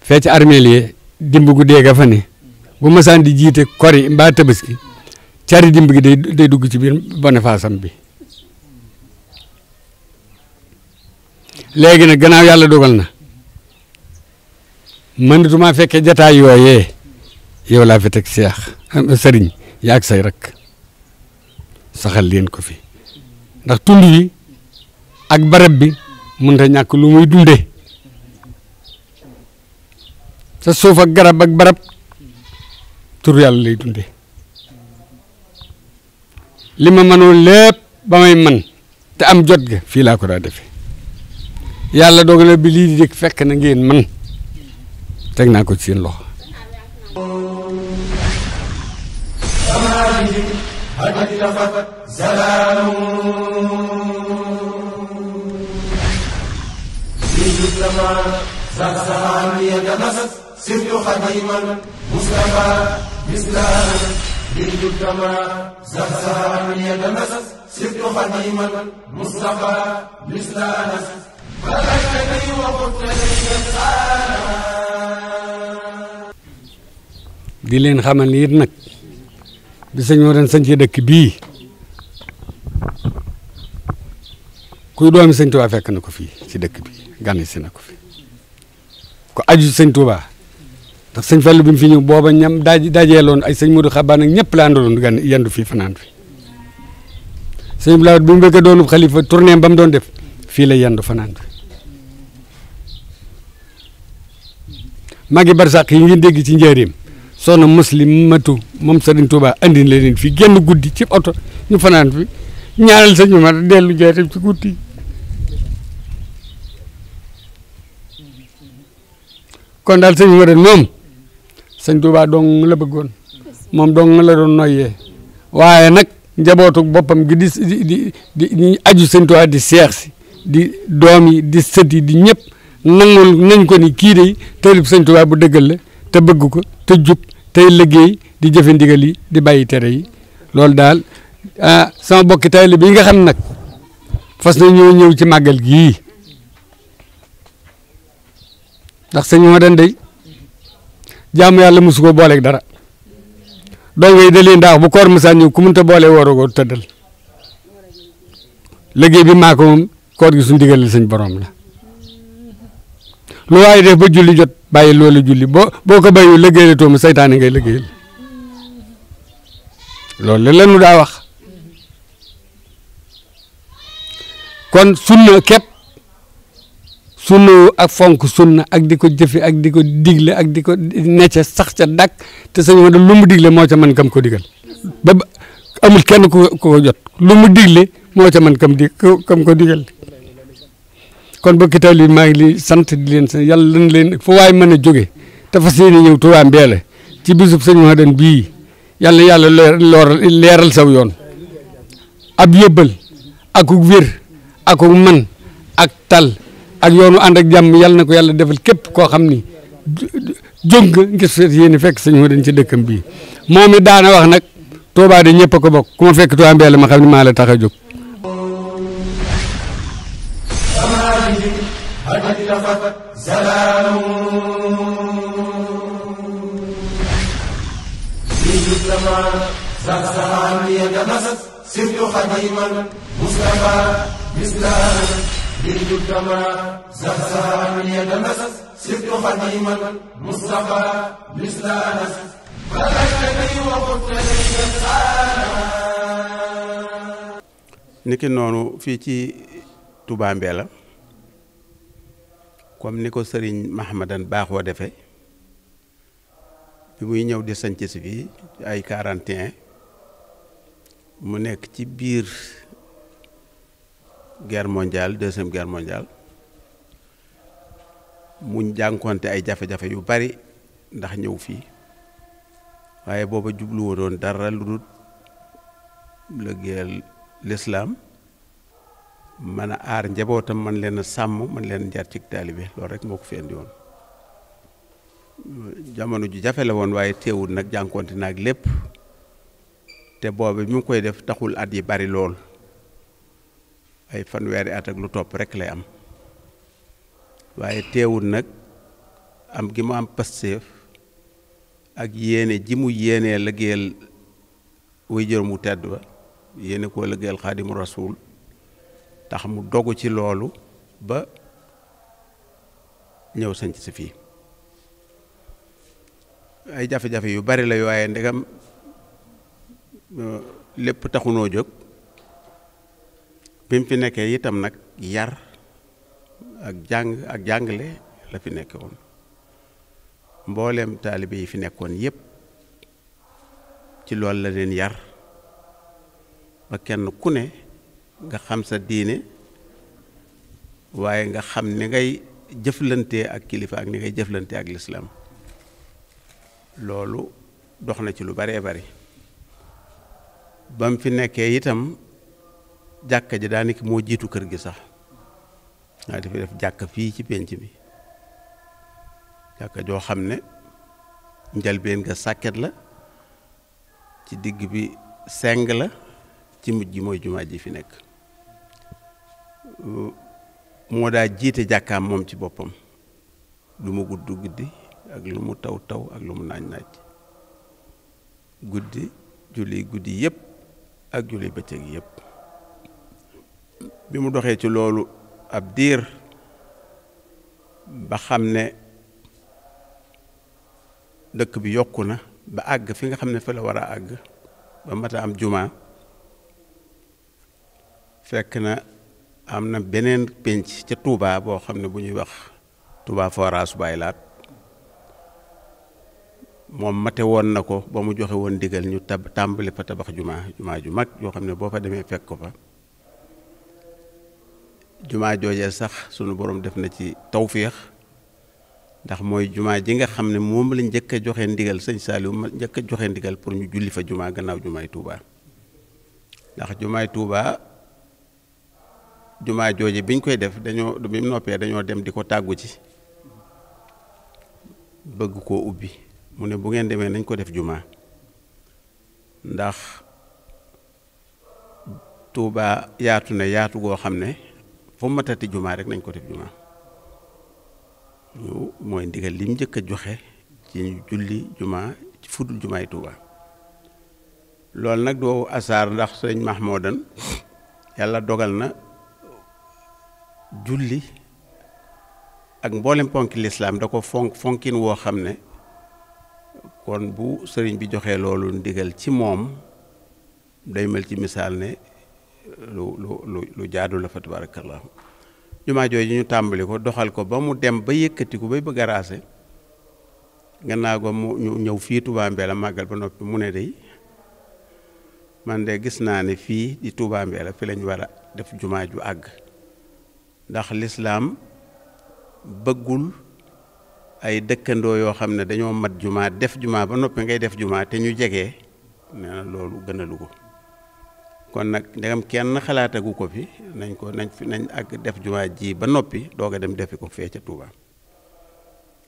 [SPEAKER 2] fee ci armeel yi dimb gu dee ga fa ne bu masaan di jiite kori mbaa tabaski cari dimb gi day dugg ci biir Boniface am bi léegi nag gannaaw yàlla dogal na mënatuma fekkee jataay yooyee yow laa fi teg seex sëriñ yaag say rek saxal leen ko fi ndax tund yi ak barab bi mënut a ñàkk lu muy dunde sa suuf ak garab ak barab tur yàlla lay dunde li ma mënoon lépp ba may man te am jot ga fii laa ko daa defe yàlla dogal na bi lii di dëkk fekk na ngeen man teg naa ko ci seen loxo di leen xamal ni it nag bi sëñ moo doon sañ ci dëkk bii kuy doomi sëñ Tuubaa fekk na ko fii ci dëkk bi gane si na ko fi ko aju sëñ Tuubaa ndax sëñ Fallu bi mu fi ñëw booba ñam dajeeloon ay sëñ Modou Xabaan ak ñëpp la àndaloon gan yendu fii fanaan fi sëñ Blawat bi mu bëgg a doonu xalifa tournée ba mu doon def fii la yendu fanaan fi magi barsàq yi ngeen dégg ci njëriñ soxna Muslimatu moom Sëriñ Tuubaa andi leen fi génn guddi ci oto ñu fanaan fi ñaanal sëñ bi ma dellu jeetam ci guddi kon daal sëñ bi moom sëñ Tuubaa dong la bëggoon moom dong la doon noyyee waaye nag njabootu boppam gi di aju sëñ Tuubaa di seex si di doom yi di sët yi di ñëpp nangul nañ ko ni kii de tërib sëñ Tuubaa bu dëggal la te bëgg ko te jub tey liggéey di jëfe ndigal yi di bàyyi tere yi loolu daal sama bokki taalibe yi nga xam nag fas na ñëw ci màggal gii ndax sëñ moo den day jaamu yàlla mosu ko booleeg dara dongo yi da leen daa wax bu koor mësaan ñëw ku mënta boole wooroo tëddal liggéey bi maa ko moom koor gi suñu ndigal la sëñ borom la lu waaye def ba julli jot bàyyi loolu julli boo ko bàyyi liggéey la tooma saytaane ngay liggéeyal loolu la ñu daa wax kon sunna képp sunna ak fonk sunna ak di ko jëfe ak di ko digle ak di ko necce sax ca dak te sëñ ma da lu mu digle moo ca mën kam ko digal ba amul kenn ku ko jot lu mu digle moo ca mën kam ko digal kon bokki taalibe maa ngi li sant di leen sant yàlla lan leen fu waay mën a jóge te fas yéene ñëw Touba Mbella ci bisub sëñ Mahmadan bii yàlla leeral saw yoon ab yóbbal ak wér ak man ak tal ak yoonu ànd ak jàmm yàlla na ko yàlla defal képp koo xam ni jóg nga ngir fas yéene fekk sëñ Mahmadan ci dëkkam bii moom it daana wax nag Touba de ñëpp a ko bokk ku ma fekk Touba Mbella ma xam ne maa la tax a jóg
[SPEAKER 4] niki noonu fii ci Touba Mbella comme ni ko sëriñ Mahmadan baaxoo defee bi muy ñëw di sanc si fii ay 41 mu nekk ci biir guerre mondiale deuxième guerre mondiale mu jànkonte ay jafe-jafe yu bari ndax ñëw fii waaye booba jubluwoo doon dara lu dul liggéeyal lislaam mën a aar njabootam man leen a sàmm man leen jaar ci taalibe loolu rek moo ko fi indi woon jamono ju jafe la woon waaye teewul nag jànkonte naag lépp te boobu bi mu koy def taxul at yi bari lool ay fanweeri at ak lu topp rek lay am waaye teewul nag am gi mu am pasteef ak yéene ji mu yéenee liggéeyal way jërëm wu tedd ba yéene koo liggéeyal Xaadimu Rasuul tax mu dogu ci loolu ba ñëw sanc si fii ay jafe-jafe yu bari la waaye ndegam lépp taxunoo jóg bi mu fi nekkee itam nag yar ak jàngale la fi nekke woon mbooleem taalibe yi fi nekkoon yépp ci loolu la leen yar ba kenn ku ne nga xam sa diine waaye nga xam ni ngay jëflante ak kilifa ak ni ngay jëflante ak lislaam loolu dox na ci lu baree bari ba mu fi nekkee itam jàkka ji daanaka moo jiitu kër gi sax nga dafa def jàkka fii ci pénc mi jàkka joo xam ne njalbeen nga sàkket la ci digg bi seng la ci mujj gi mooy jumaa ji fi nekk moo daa jiite jàkkaam moom ci boppam lu mu gudd guddi ak lu mu taw taw ak lu mu naaj naaj guddi julli guddi yépp ak julli bëccëg yépp bi mu doxee ci loolu ab diir ba xam ne dëkk bi yokku na ba àgg fi nga xam ne fa la war a àgg ba mata am jumaa fekk na am na beneen pénc ca Touba boo xam ne bu ñuy wax Touba Forage Baay Laat moom mate woon na ko ba mu joxe woon ndigal ñu tàmbali fa tabax jumaa ju mag yoo xam ne boo fa demee fekk ko fa jumaa joojee sax sunu borom def na ci tawféex ndax mooy jumaa ji nga xam ne moom la njëkk a joxe ndigal sëñ Saliou ma njëkk a joxe ndigal pour ñu julli fa jumaa gannaaw jumaay Touba ndax jumaay Touba jumaa jooje biñ koy def dañoo bi mu noppee dañoo dem di ko tàggu ci bëgg koo ubbi mu ne bu ngeen demee nañ ko def jumaa ndax Touba yaatu na yaatu goo xam ne fu matati jumaa rek nañ ko def jumaa ñu mooy ndigal lim njëkk a joxe ci ñu julli jumaa ci fudul jumaay Touba loolu nag doo asaar ndax sëñ Mahmoudan yàlla dogal na julli ak mboolem ponki lislaam da ko fonkin woo xam ne kon bu sëriñ bi joxee loolu ndigal ci moom day mel ci misaal ne lu jaadu la fa tabarakallah jumaa jooju ñu tàmbali ko doxal ko ba mu dem ba yëkkatiku bay bëgg a raase gannaaw ko mu ñu ñëw fii Touba Mbella màggal ba noppi mu ne day man de gis naa ne fii di Touba Mbella fi lañ war a def jumaa ju àgg ndax lislaam bëggul ay dëkkandoo yoo xam ne dañoo mat jumaa def jumaa ba noppi ngay def jumaa te ñu jege nee na loolu gënalu ko kon nag ndegam kenn xalaatagu ko fi nañ ak def jumaa ji ba noppi doog a dem defi ko fee ca Touba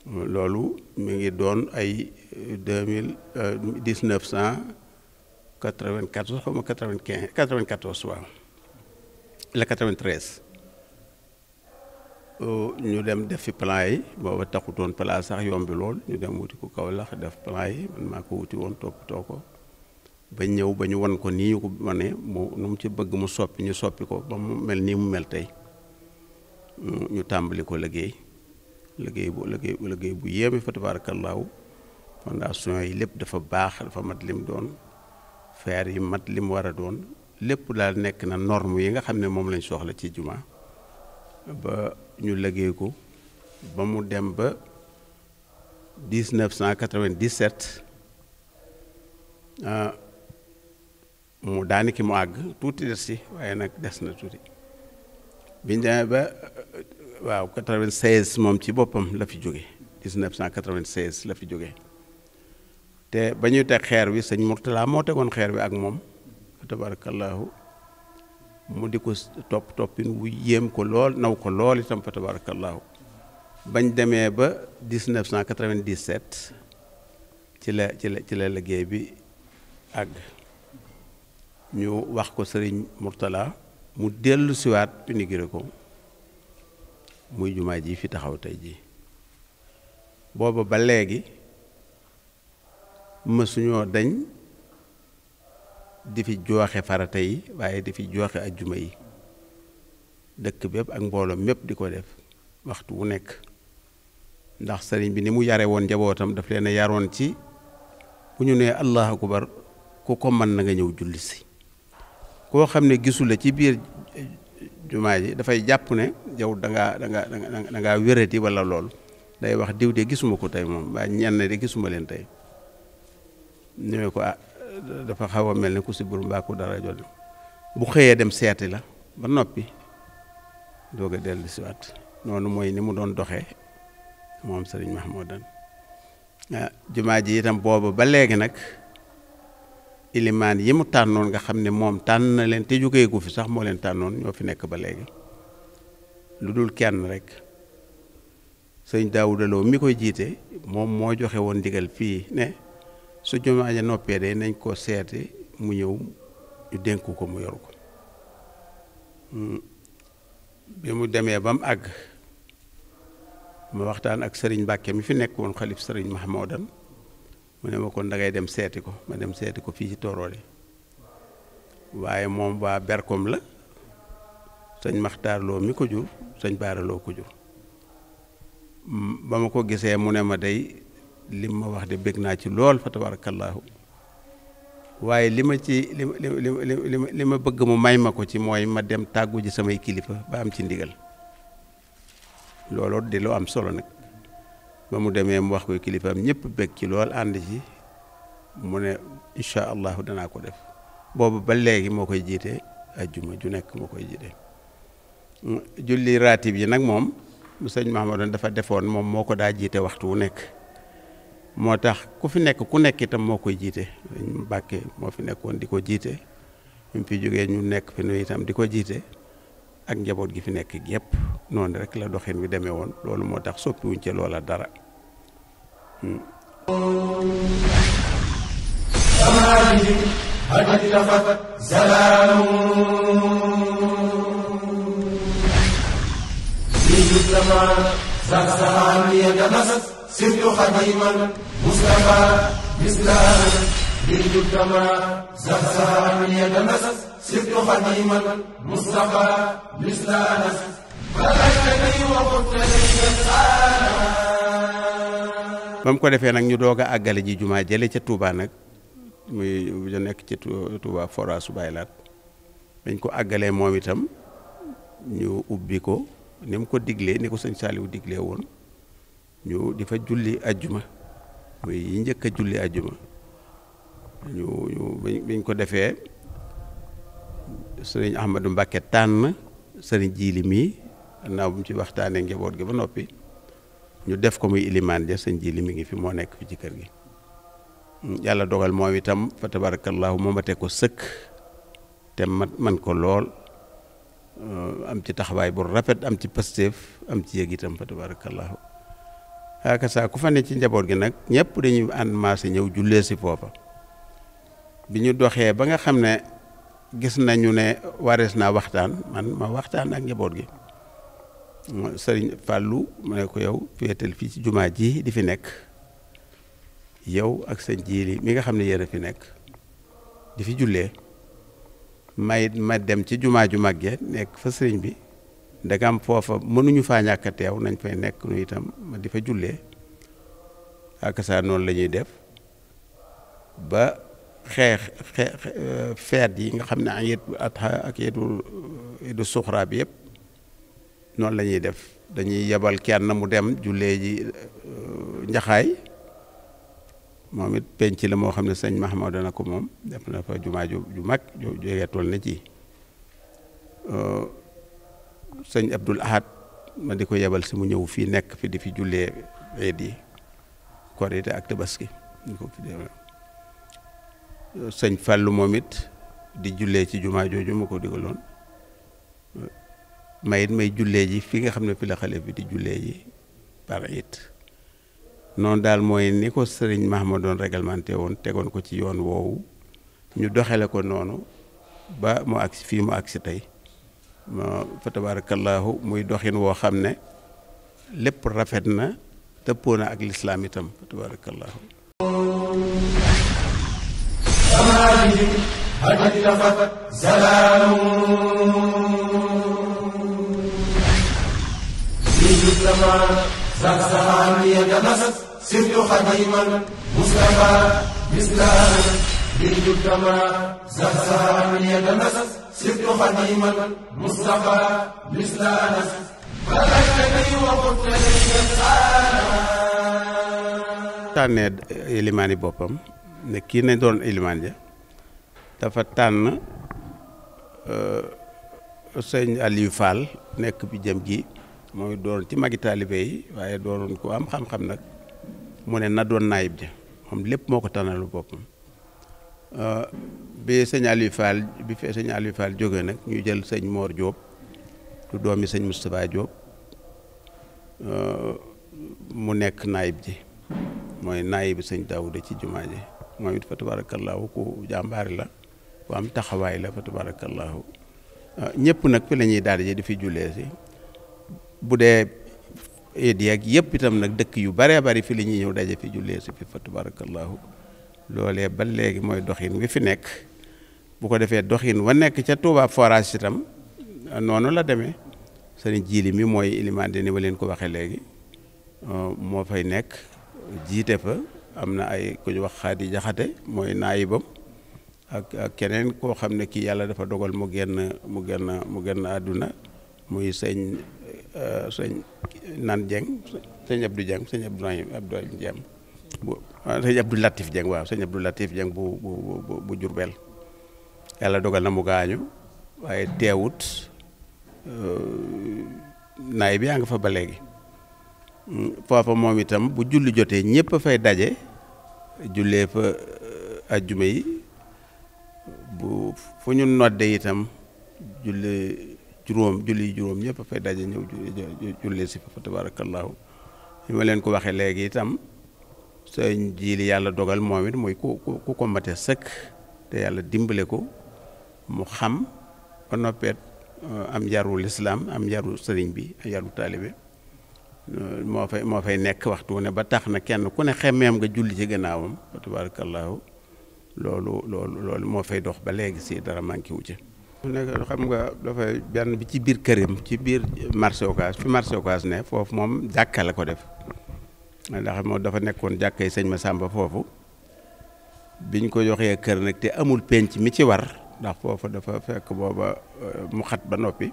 [SPEAKER 4] loolu mi ngi doon ay 1994 xaw ma 94 waaw la 93 ñu dem def fi plan yi booba taxutoon plan sax yombi lool ñu dem wuti ko Kaolack def plan yi man maa ko wuti woon toppatoo ko ba ñëw ba ñu wan ko nii ñu ko wane mu nu mu ci bëgg mu soppi ñu soppi ko ba mu mel nii mu mel tey ñu tàmbali ko liggéey bu yéeme fa tabaarakallaahu fondation yi lépp dafa baax dafa mat lim doon fer yi mat lim war a doon lépp daal nekk na norme yi nga xam ne moom lañ soxla ci jumaa ba ñu liggéey ko ba mu dem ba 1997 mu daaniki mu àgg tuuti des si waaye nag des na tuuti biñ demee ba waaw 96 moom ci boppam la fi jóge 1996 la fi jóge te ba ñuy teg xeer wi sëñ Mourtala moo tegoon xeer wi ak moom tabarakallahu mu di ko toppin wu yéem ko lool naw ko lool itam fa tabarakallahu bañ demee ba 1997 ci la liggéey bi àgg ñu wax ko sëriñ Mourtala mu dellu siwaat inauguré ko muy jumaa ji fi taxaw tey ji booba ba léegi mësuñoo dañ di fi jooxe farata yi waaye di fi jooxe ajjuma yi dëkk bépp ak mbooloo mépp di ko def waxtu wu nekk ndax sëriñ bi ni mu yare woon njabootam daf leen a yaroon ci bu ñu nee allahu akbar ku ko mën na nga ñëw julli si koo xam ne gisula ci biir jumaa ji dafay jàpp ne yow da ngaa wérati wala loolu day wax diw de gisuma ko tey moom waaye ñenn de gisuma leen tey ñëwee ko dafa xaw a mel ne ku si bur mbaa ku dara jot bu xëyee dem seeti la ba noppi doog a dellu si waat noonu mooy ni mu doon doxee moom sëriñ Mahmoudan jumaa ji itam boobu ba léegi nag ilimaan yi mu tànnoon nga xam ne moom tànn na leen te jógee gu fi sax moo leen tànnoon ñoo fi nekk ba léegi lu dul kenn rek sëñ Daawuda Lo mi koy jiite moom moo joxe woon ndigal fii ne su jumaa ja noppee de nañ ko seeti mu ñëw ñu dénk ko mu yor ko bi mu demee ba mu àgg ma waxtaan ak sëriñ Mbàkke mi fi nekk woon xalif sëriñ Mahmoudan mu ne ma kon da ngay dem seeti ko ma dem seeti ko fii ci Toroodi waaye moom waa Berkom la sëñ Maxtaar Lo mi ko jur sëñ Baara Lo ko jur ba ma ko gisee mu ne ma day lim ma wax de bég naa ci lool fa tabaarakallaahu waaye li ma bëgg mu may ma ko ci mooy ma dem tàggu ji samay kilifa ba am ci ndigal looloo di lu am solo nag ba mu demee mu wax ko kilifaam ñëpp bég ci lool ànd ci mu ne incha allahu danaa ko def boobu ba léegi moo koy jiite ajjuma ju nekk moo koy jiite julli raatib yi nag moom sëñ Mahmoudan dafa defoon moom moo ko daa jiite waxtu wu nekk moo tax ku fi nekk ku nekk itam moo koy jiite Mbàkke moo fi nekkoon di ko jiite ñu fi jógee ñu nekk fi nu itam di ko jiite ak njaboot gi fi nekk yépp noonu rek la doxin wi demee woon loolu moo tax soppiwuñ ci loola dara
[SPEAKER 3] سرت خديما مصطفى مثلنا بالجدما زهزها من يد مسس سرت خديما مصطفى مثلنا فلكتني وقلت لي
[SPEAKER 4] ba mu ko defee nag ñu doog a àggale ji jumaa jële ca Touba nag muy bu nekk ci Touba Fora su Baylaat dañ ko àggalee moom itam ñu ubbi ko ni mu ko diglee ni ko sëñ Saliou diglee woon ñu di fa julli ajjuma muy yi njëkk a julli ajjuma ñu biñ ko defee sëriñ Ahmadou Mbacké tànn sëriñ Jiili mii naaw bu mu ci waxtaanee njaboot gi ba noppi ñu def ko muy ilimaan ja sëñ Jiili mi ngi fi moo nekk fi ci kër gi yàlla dogal moom itam fa tabarakallahu moomate ko sëkk te man ko lool am ci taxawaay bu rafet am ci pësteef am ci yëg itam fa tabarakallahu xaaka saa ku fa ne ci njaboot gi nag ñëpp dañuy ànd maase ñëw jullee si foofa bi ñu doxee ba nga xam ne gis nañu ne warees naa waxtaan man ma waxtaan ak njaboot gi sëriñ Fàllu mu ne ko yow féetal fii ci jumaa ji di fi nekk yow ak sëñ Jiili mi nga xam ne yéen a fi nekk di fi jullee ma dem ci jumaa ju mag ja nekk fa sëriñ bi ndegam foofa mënuñu faa ñàkk a teew nañ fay nekk nu itam ma di fa jullee ak saa noonu la ñuy def ba feet yi nga xam ne ayit Adha ak Iidu Suxra bi yëpp noonu la ñuy def dañuy yebal kenn mu dem jullee ji Njaxaay moom it penc la moo xam ne sëñ Mahmoud dana ko moom def na fa jumaa ju mag ju jógee toll na ci sëñ Abdul Ahad ma di ko yebal si mu ñëw fii nekk fi di fi jullee eed yi Korite ak Tabaski ñu ko fi def sëñ Fàllu moom it di jullee ci jumaa jooju ma ko digaloon may jullee ji fi nga xam ne fi la xale bi di jullee ji par it noonu daal mooy ni ko sëriñ Mahamadoon réglementé woon tegoon ko ci yoon woowu ñu doxale ko noonu ba mu agsi fii mu agsi tey fa tabarakallahu muy doxin woo xam ne lépp rafet na tëppoo na ak lislaam itam fa tabarakallahu
[SPEAKER 3] سرت خديما مصطفى مثله بالجدما زهزها من يتمسس سرت خديما مصطفى مثل انس فلكتني وقلت لي
[SPEAKER 4] tànnee ilimaani boppam ne kii ne doon ilimaan ja dafa tànn sëñ Aliou Fall nekk bi jëm gi mooy doon ci magi taalibe yi waaye doonoon ko am xam-xam nag mu ne na doon naayib ja moom lépp moo ko tànnalu boppam bi sëñ Aliou Fall bi fee sëñ Aliou Fall jógee nag ñu jël sëñ Mor Diop du doomi sëñ Moustapha Diop mu nekk naayib ji mooy naayib sëñ Daawuda ci jumaa ji moom it fa tabarakallahu ku jàmbaari la ku am taxawaay la fa tabarakallahu ñëpp nag fi la ñuy daal di fi jullee si bu dee eed yeeg yëpp itam nag dëkk yu baree bari fi la ñuy ñëw daje fi jullee si fi fa tabarakallahu loolee ba léegi mooy doxin wi fi nekk bu ko defee doxin wa nekk ca Touba forage itam noonu la demee sëriñ Jiili mi mooy ilimaan ni ma leen ko waxee léegi moo fay nekk jiite fa am na ay ku ñu wax Xaadi Jaxate mooy naayibam ak keneen koo xam ne kii yàlla dafa dogal mu génn àdduna muy sëñ Nan Dieng sëñ Abdou Dieng sëñ Abdou Dieng sëñ Abdou Latif Dieng waaw sëñ Abdou Latif Dieng bu Jurbel yàlla dogal na mu gaañu waaye teewut naay bi yaa nga fa ba léegi foofa moom itam bu julli jotee ñëpp fay daje jullee fa ajjuma yi bu fu ñu nodde itam julli juróom ñëpp fay daje ñëw jullee si fa tabarakallahu li ma leen ko waxee léegi itam sëñ Jiili yàlla dogal moom it mooy ku ko mate sëkk te yàlla dimbale ko mu xam ba noppeet am yaru lislaam am yaru sëriñ bi yaru taalibe moo fay nekk waxtu ne ba tax na kenn ku ne xemmeem nga julli ci gannaawam fa tabarakallahu loolu moo fay dox ba léegi si dara manqué wu ci nekk xam nga dafay benn bi ci biir këram ci biir marché Ocass fi marché Ocass ne foofu moom jàkka la ko def ndax moom dafa nekkoon jàkkay sëñ Massamba foofu biñ ko joxee kër nag te amul penc mi ci war ndax foofu dafa fekk booba mu xat ba noppi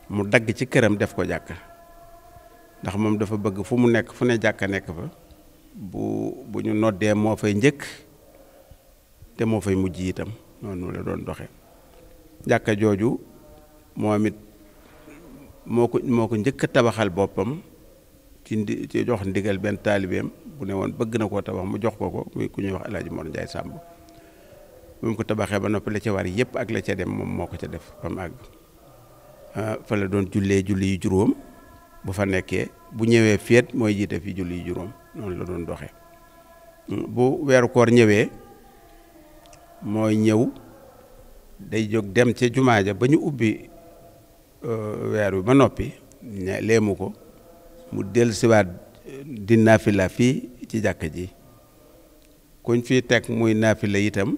[SPEAKER 4] mu dagg ci këram def ko jàkka ndax moom dafa bëgg fu mu nekk fu ne jàkka nekk fa bu ñu noddee moo fay njëkk te moo fay mujj itam noonu la doon doxee jàkka jooju moom it moo ko njëkk a tabaxal boppam ci jox ndigal benn taalibeem bu ne woon bëgg na koo tabax mu jox ko muy ku ñuy wax El Hadj Mor Ndiaye Samb moom ko tabaxee ba noppi la ca war yëpp ak la ca dem moom moo ko ca def ba mu àgg fa la doon jullee julli yu juróom bu fa nekkee bu ñëwee féet mooy jiite fi julli yu juróom noonu la doon doxee bu weeru koor ñëwee mooy ñëw day jóg dem ca jumaa ja ba ñu ubbi weer wi ba noppi léemu ko mu dellusiwaat di naafila fii ci jàkka ji kuñ fii teg muy naafila itam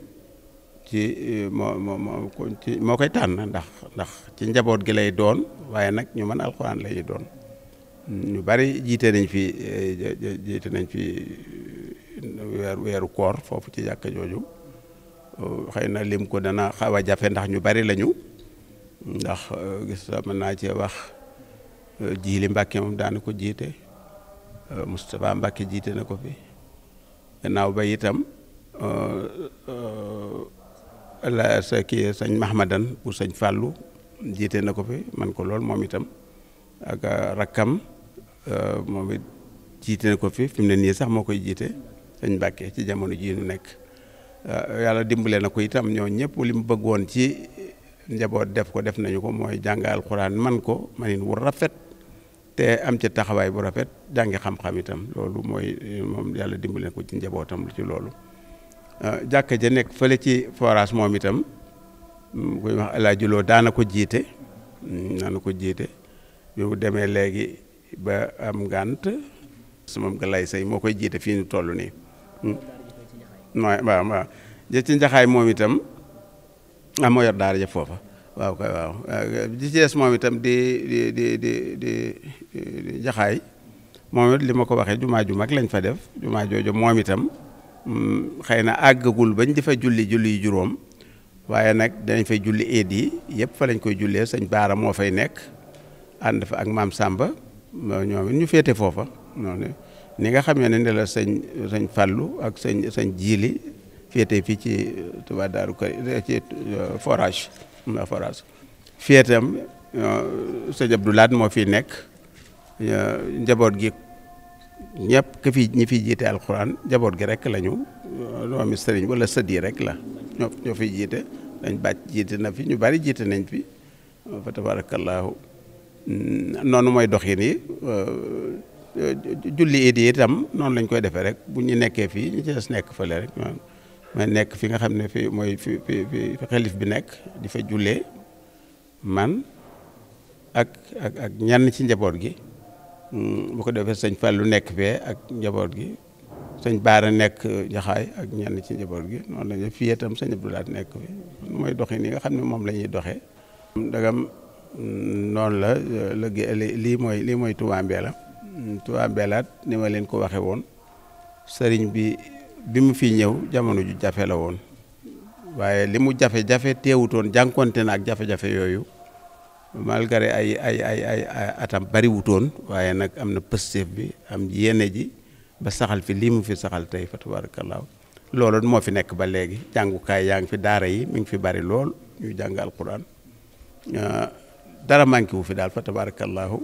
[SPEAKER 4] moo koy tànn ndax ci njaboot gi lay doon waaye nag ñu mën alxuraan lay doon ñu bari jiite nañ fi weeru koor foofu ci jàkka jooju xëy na lim ko dana xaw a jafe ndax ñu bari lañu ndax gis mën naa cee wax Jiili Mbàkke moom daana ko jiite Moustapha Mbàkke jiite na ko fi gannaaw ba itam sëñ Mahmadan bu sëñ Fàllu jiite na ko fi man ko lool moom itam ak rakkam moom it jiite na ko fi mu ne nii sax moo koy jiite sëñ Mbàkke ci jamono jii nu nekk yàlla dimbale na ko itam ñoo ñëpp li mu bëggoon ci njaboot def nañu ko mooy jàng alxuraan man ko manin wu rafet te am ca taxawaay bu rafet jàngi xam-xam itam loolu mooy moom yàlla dimbale ko ci njabootam ci loolu. jàkka ja nekk fële ci forage moom itam kuy wax El Hadj Lo daana ko jiite bi mu demee léegi ba am ngànt su moom Galaye Sey moo koy jiite fii ñu toll nii. waaw ci njaxaay moom itam moo yor daara ja foofa waaw kay waaw di ci des moom itam di njaxaay moom it li ma ko waxee jumaa ju mag lañ fa def jumaa jooju moom itam xëy na àggagul bañ di fa julli yu juróom waaye nag danañ fay julli eed yi yëpp fa lañ koy jullee sëñ Baara moo fay nekk ànd fa ak maam Samba ñoom it ñu féete foofa noonu ni nga xamee ne la sëñ Fallou ak sëñ Jiili féete fii ci Touba Daaru ci forage féetam sëñ Abdoulaat moo fi nekk njaboot gi ñëpp ñi fi jiite alxuraan njaboot gi rek lañu doomi sëriñ wala sët yi rek la ñoo fi jiite dañ bàcc jiite na fi ñu bari jiite nañ fi fa tabarakallahu noonu mooy doxin yi julli it yi itam noonu lañ koy defee rek bu ñu nekkee fii ñu ci des nekk fële rek ma nekk fi nga xam ne fi mooy fi xalif bi nekk di fa jullee man ak ñenn ci njaboot gi bu ko defee sëñ Fallou nekk fee ak njaboot gi sëñ Baara nekk Jaxaay ak ñenn ci njaboot gi noonu la ñu fii itam sëñ Abdoulaye nekk fi mooy doxin yi nga xam ne moom la ñuy doxee. dagam noonu la lii mooy Touba Mbella. Touba Mbellaat ni ma leen ko waxe woon sëriñ bi mu fi ñëw jamono ju jafe la woon waaye li mu jafe-jafe teewutoon jànkonte na ak jafe-jafe yooyu malgré ay atam bariwutoon waaye nag am na pësteef bi am yéene ji ba saxal fi lii mu fi saxal tey fa tabarakallahu loolu moo fi nekk ba léegi jàngukaay yaa ngi fi daara yi mi ngi fi bari lool ñuy jàng alquran dara manqué wu fi daal fa tabarakallahu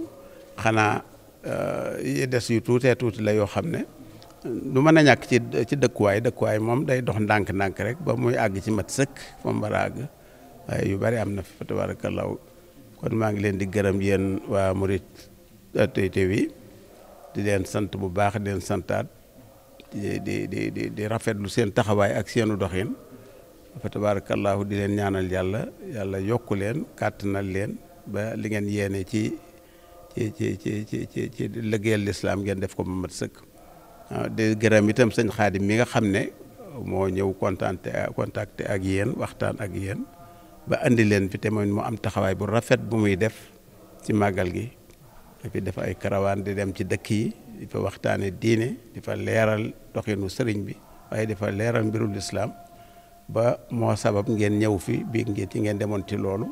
[SPEAKER 4] xanaa yi des yu tuuti la yoo xam ne du mën a ñàkk ci dëkkuwaay moom day dox ndànk-ndànk rek ba muy àgg ci mat sëkk fa mu war a àgg waaye yu bari am na fi fa tabarakallahu kon maa ngi leen di gërëm yéen waa Mouride TV di leen sant bu baax di leen santaat di rafetlu seen taxawaay ak seenu doxin fa tabarakallahu di leen ñaanal yàlla yokku leen kàttanal leen ba li ngeen yéene ci liggéeyal lislaam ngeen def ko ba mat sëkk di gërëm itam sëñ Xaadim mi nga xam ne moo ñëw contacté ak yéen waxtaan ak yéen ba andi leen fi te mu am taxawaay bu rafet bu muy def ci màggal gi dafi def ay karawaan di dem ci dëkk yi di fa waxtaane diine di fa leeral doxinu sëriñ bi waaye di fa leeral mbirul lislaam ba moo sabab ngeen ñëw fi bii ngeen demoon ci loolu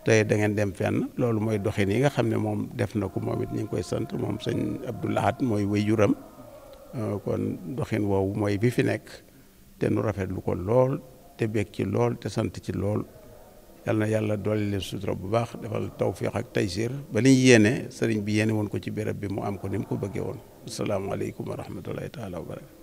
[SPEAKER 4] tey da ngeen dem fenn loolu mooy doxin yi nga xam ne moom def na ko moom it ñu ngi koy sant moom sëñ Abdou Lahad mooy waajuram kon doxin woowu mooy bi fi nekk te nu rafetlu ko lool te bég ci lool te sant ci lool yal na yàlla dolli leen sutura bu baax defal tawfiq ak taysir ba li ñu yéene sëriñ bi yéene woon ko ci béréb bi mu am ko ni mu ko bëggee woon asalaamaaleykum wa rahmatullahi taala wa barakatu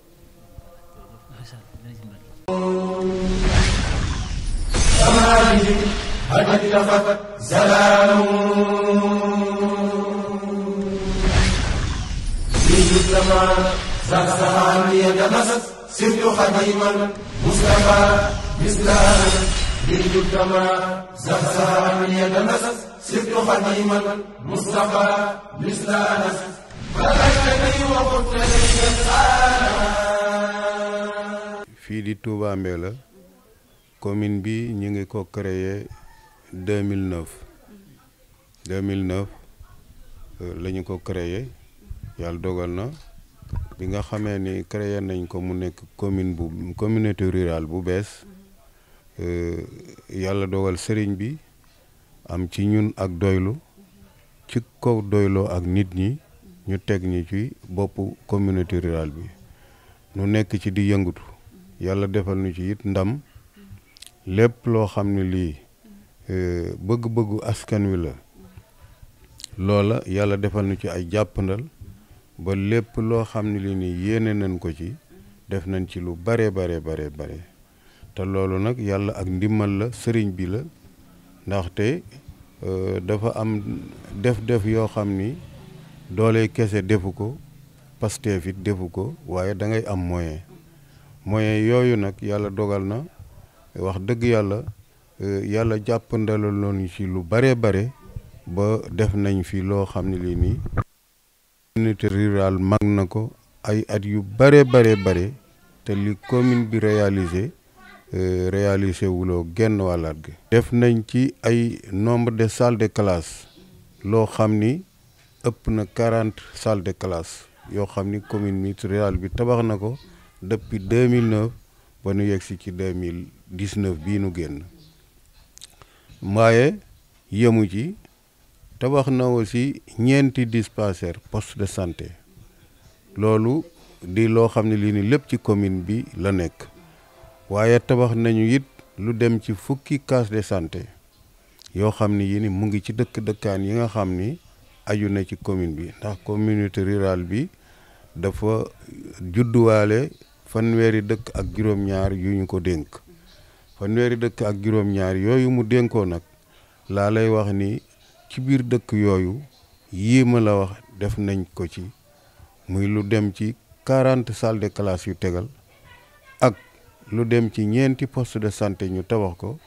[SPEAKER 3] سرت خديما مصطفى مثله بالجدما زهزها من يتمسس سرت خديما مصطفى مثله فلكتني وقلت لي
[SPEAKER 5] fii di Touba Mbella commune bi ñu ngi ko créé 2009 la ñu ko créé yàlla dogal na bi nga xamee ni créé nañ ko mu nekk communauté rurale bu bees yàlla dogal sëriñ bi am ci ñun ak doylu ci kaw doyloo ak nit ñi ñu teg ñi ci boppu communauté rurale bi nu nekk ci di yëngatu yàlla defal nu ci it ndam lépp loo xam ne lii bëgg-bëggu askan wi la loola yàlla defal nu ci ay jàppandal ba lépp loo xam ne li ni yéene nañ ko ci def nañ ci lu bare te loolu nag yàlla ak ndimmal la sëriñ bi la ndaxte dafa am def yoo xam ni doole kese defu ko Pastef it defu ko waaye da ngay am moyen yooyu nag yàlla dogal na wax dëgg yàlla yàlla jàppandaloon ci lu bare ba def nañ fi loo xam ne lii nii communauté rurale mag na ko ay at yu bare te li commune bi réalisé wuloo genn wàllaat gi def nañ ci ay nombre de salles de classe loo xam ni ëpp na 40 salles de classe yoo xam ni commune rurale bi tabax na ko depuis 2009 ba nu yegg si ci 2019 bii nu génn waaye yemu ci tabax na aussi ñeenti dispensaire poste de santé loolu di loo xam ne lii ni lépp ci commune bi la nekk waaye tabax nañu it lu dem ci fukki case de santé yoo xam ne yi ni mu ngi ci dëkkaan yi nga xam ni aju na ci commune bi ndax communauté rurale bi dafa judduwaale fanweeri dëkk ak juróom-ñaar yu ñu ko dénk fanweeri dëkk ak juróom-ñaar yooyu mu dénkoo nag laa lay wax ni ci biir dëkk yooyu yii ma la wax def nañ ko ci muy lu dem ci 40 salles de classe yu tegal ak lu dem ci ñeenti poste de santé ñu tabax ko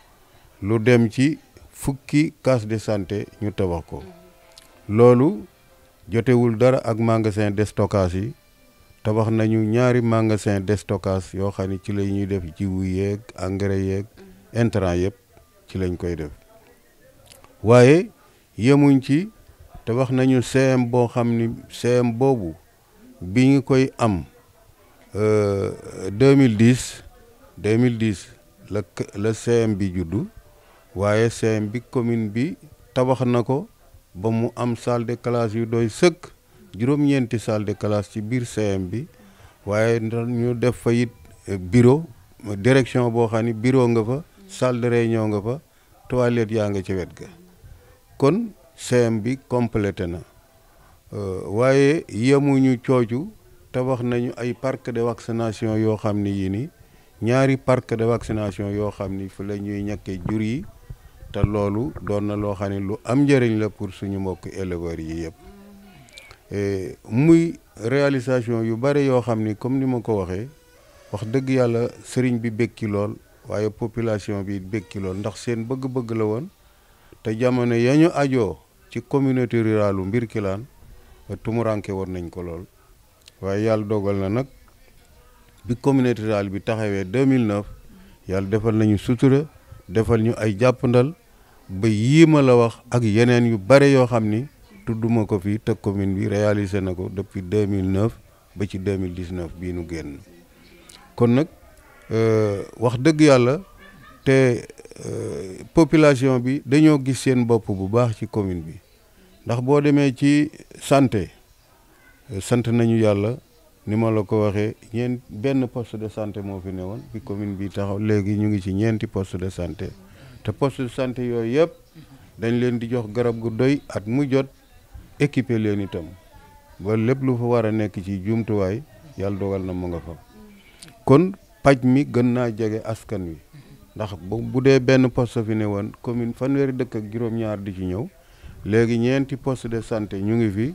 [SPEAKER 5] lu dem ci fukki case de santé ñu tabax ko loolu jotewul dara ak magasin de stockage yi tabax nañu ñaari magasin de stockage yoo xam ne ci la ñuy def jiwu yeeg engrais yeeg intrant yëpp ci lañ koy def waaye yemuñ ci tabax nañu CM boo xam ni CM boobu bi ñu koy am 2010 la CM bi juddu waaye CM bi commune bi tabax na ko ba mu am salle de classe yu doy sëkk juróom-ñeenti salle de classe ci biir CM bi waaye ñu def fa it bureau direction boo xam ni bureau nga fa salle de réunion nga fa toilette yaa nga ci wet ga kon CM bi complété na waaye yemuñu coocu tabax nañu ay parc de vaccination yoo xam ni yii ni ñaari parc de vaccination yoo xam ni fu la ñuy ñàkkee jur yi te loolu doon na loo xam ne lu am njëriñ la pour suñu mbokk éleveurs yi yëpp muy réalisation yu bare yoo xam ni comme ni ma ko waxee wax dëgg yàlla sëriñ bi békki lool waaye population bi békki lool ndax seen bëgg-bëgg la woon te jamono ya ñu ajoo ci communauté rurale u Mbirkilaan tumuranke woon nañ ko lool waaye yàlla dogal na nag bi communauté rurale bi taxawee 2009 yàlla defal nañu sutura defal ñu ay jàppandal ba yii ma la wax ak yeneen yu bare yoo xam ni tudduma ko fii te commune bi réalisé na ko depuis 2009 ba ci 2019 bii nu génn kon nag wax dëgg yàlla te population bi dañoo gis seen bopp bu baax ci commune bi ndax boo demee ci santé sant nañu yàlla ni ma la ko waxee benn poste de santé moo fi newoon bi commune bi taxaw léegi ñu ngi ci ñeenti poste de santé te poste de santé yooyu yëpp dañ leen di jox garab gu doy at mu jot équipé leen itam ba lépp lu fa war a nekk ci jumtuwaay yàlla dogal na mu nga fa kon paj mi gën naa jege askan wi ndax bu dee benn poste fi ne woon commune fanweeri dëkk ak juróom-ñaar di ci ñëw léegi ñeenti poste de santé ñu ngi fi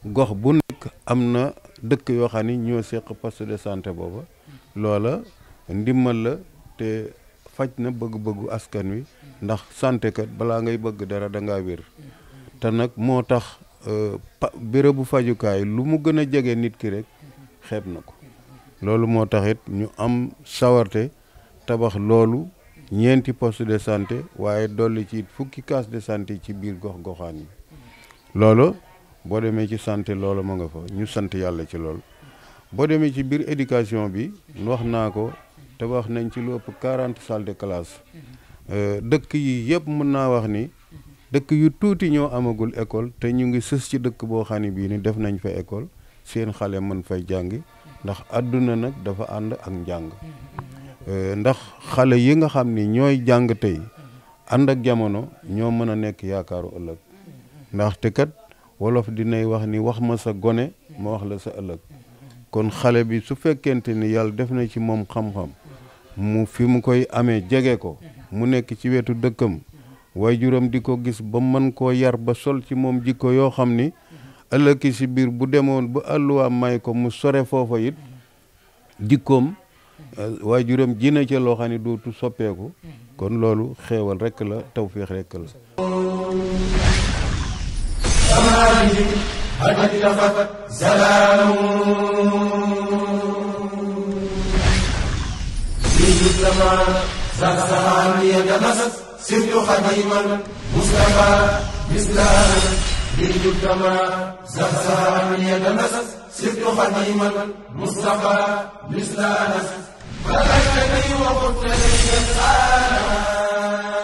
[SPEAKER 5] gox bu nekk am na dëkk yoo xam ni ñoo seq poste de santé booba loola ndimmal la te faj na bëgg-bëggu askan wi ndax santé kat balaa ngay bëgg dara da ngaa wér te nag moo tax bérébu fajukaay lu mu gën a jege nit ki rek xeeb na ko loolu moo tax it ñu am sawarte tabax loolu ñeenti poste de santé waaye dolli ci fukki case de santé ci biir gox-goxaan yi loolu boo demee ci santé loolu ma nga fa ñu sant yàlla ci loolu boo demee ci biir éducation bi wax naa ko tabax nañ ci lu ëpp 40 salles de classe dëkk yi yëpp mën naa wax ni dëkk yu tuuti ñoo amagul école te ñu ngi sës ci dëkk boo xam ne bii ni def nañ fa école seen xale mën fay jàngi ndax àdduna nag dafa ànd ak njàng ndax xale yi nga xam ni ñooy jàng tey ànd ak jamono ñoo mën a nekk yaakaaru ëllëg ndaxte kat wolof dinay wax ni wax ma sa gone ma wax la sa ëllëg kon xale bi su fekkente ni yàlla def na ci moom xam-xam mu fi mu koy amee jege ko mu nekk ci wetu dëkkam waajuram di ko gis ba mën koo yar ba sol ci moom jikko yoo xam ni ëllëg si biir bu demoon ba àlluwaam may ko mu sore foofa it jikkoom waajuram ji na ca loo xam ne dootu soppeeku kon loolu xeewal rekk la tawféex rekk la
[SPEAKER 3] سرت خديما مصطفى مثل أنس فلكتني وقلت لي الآن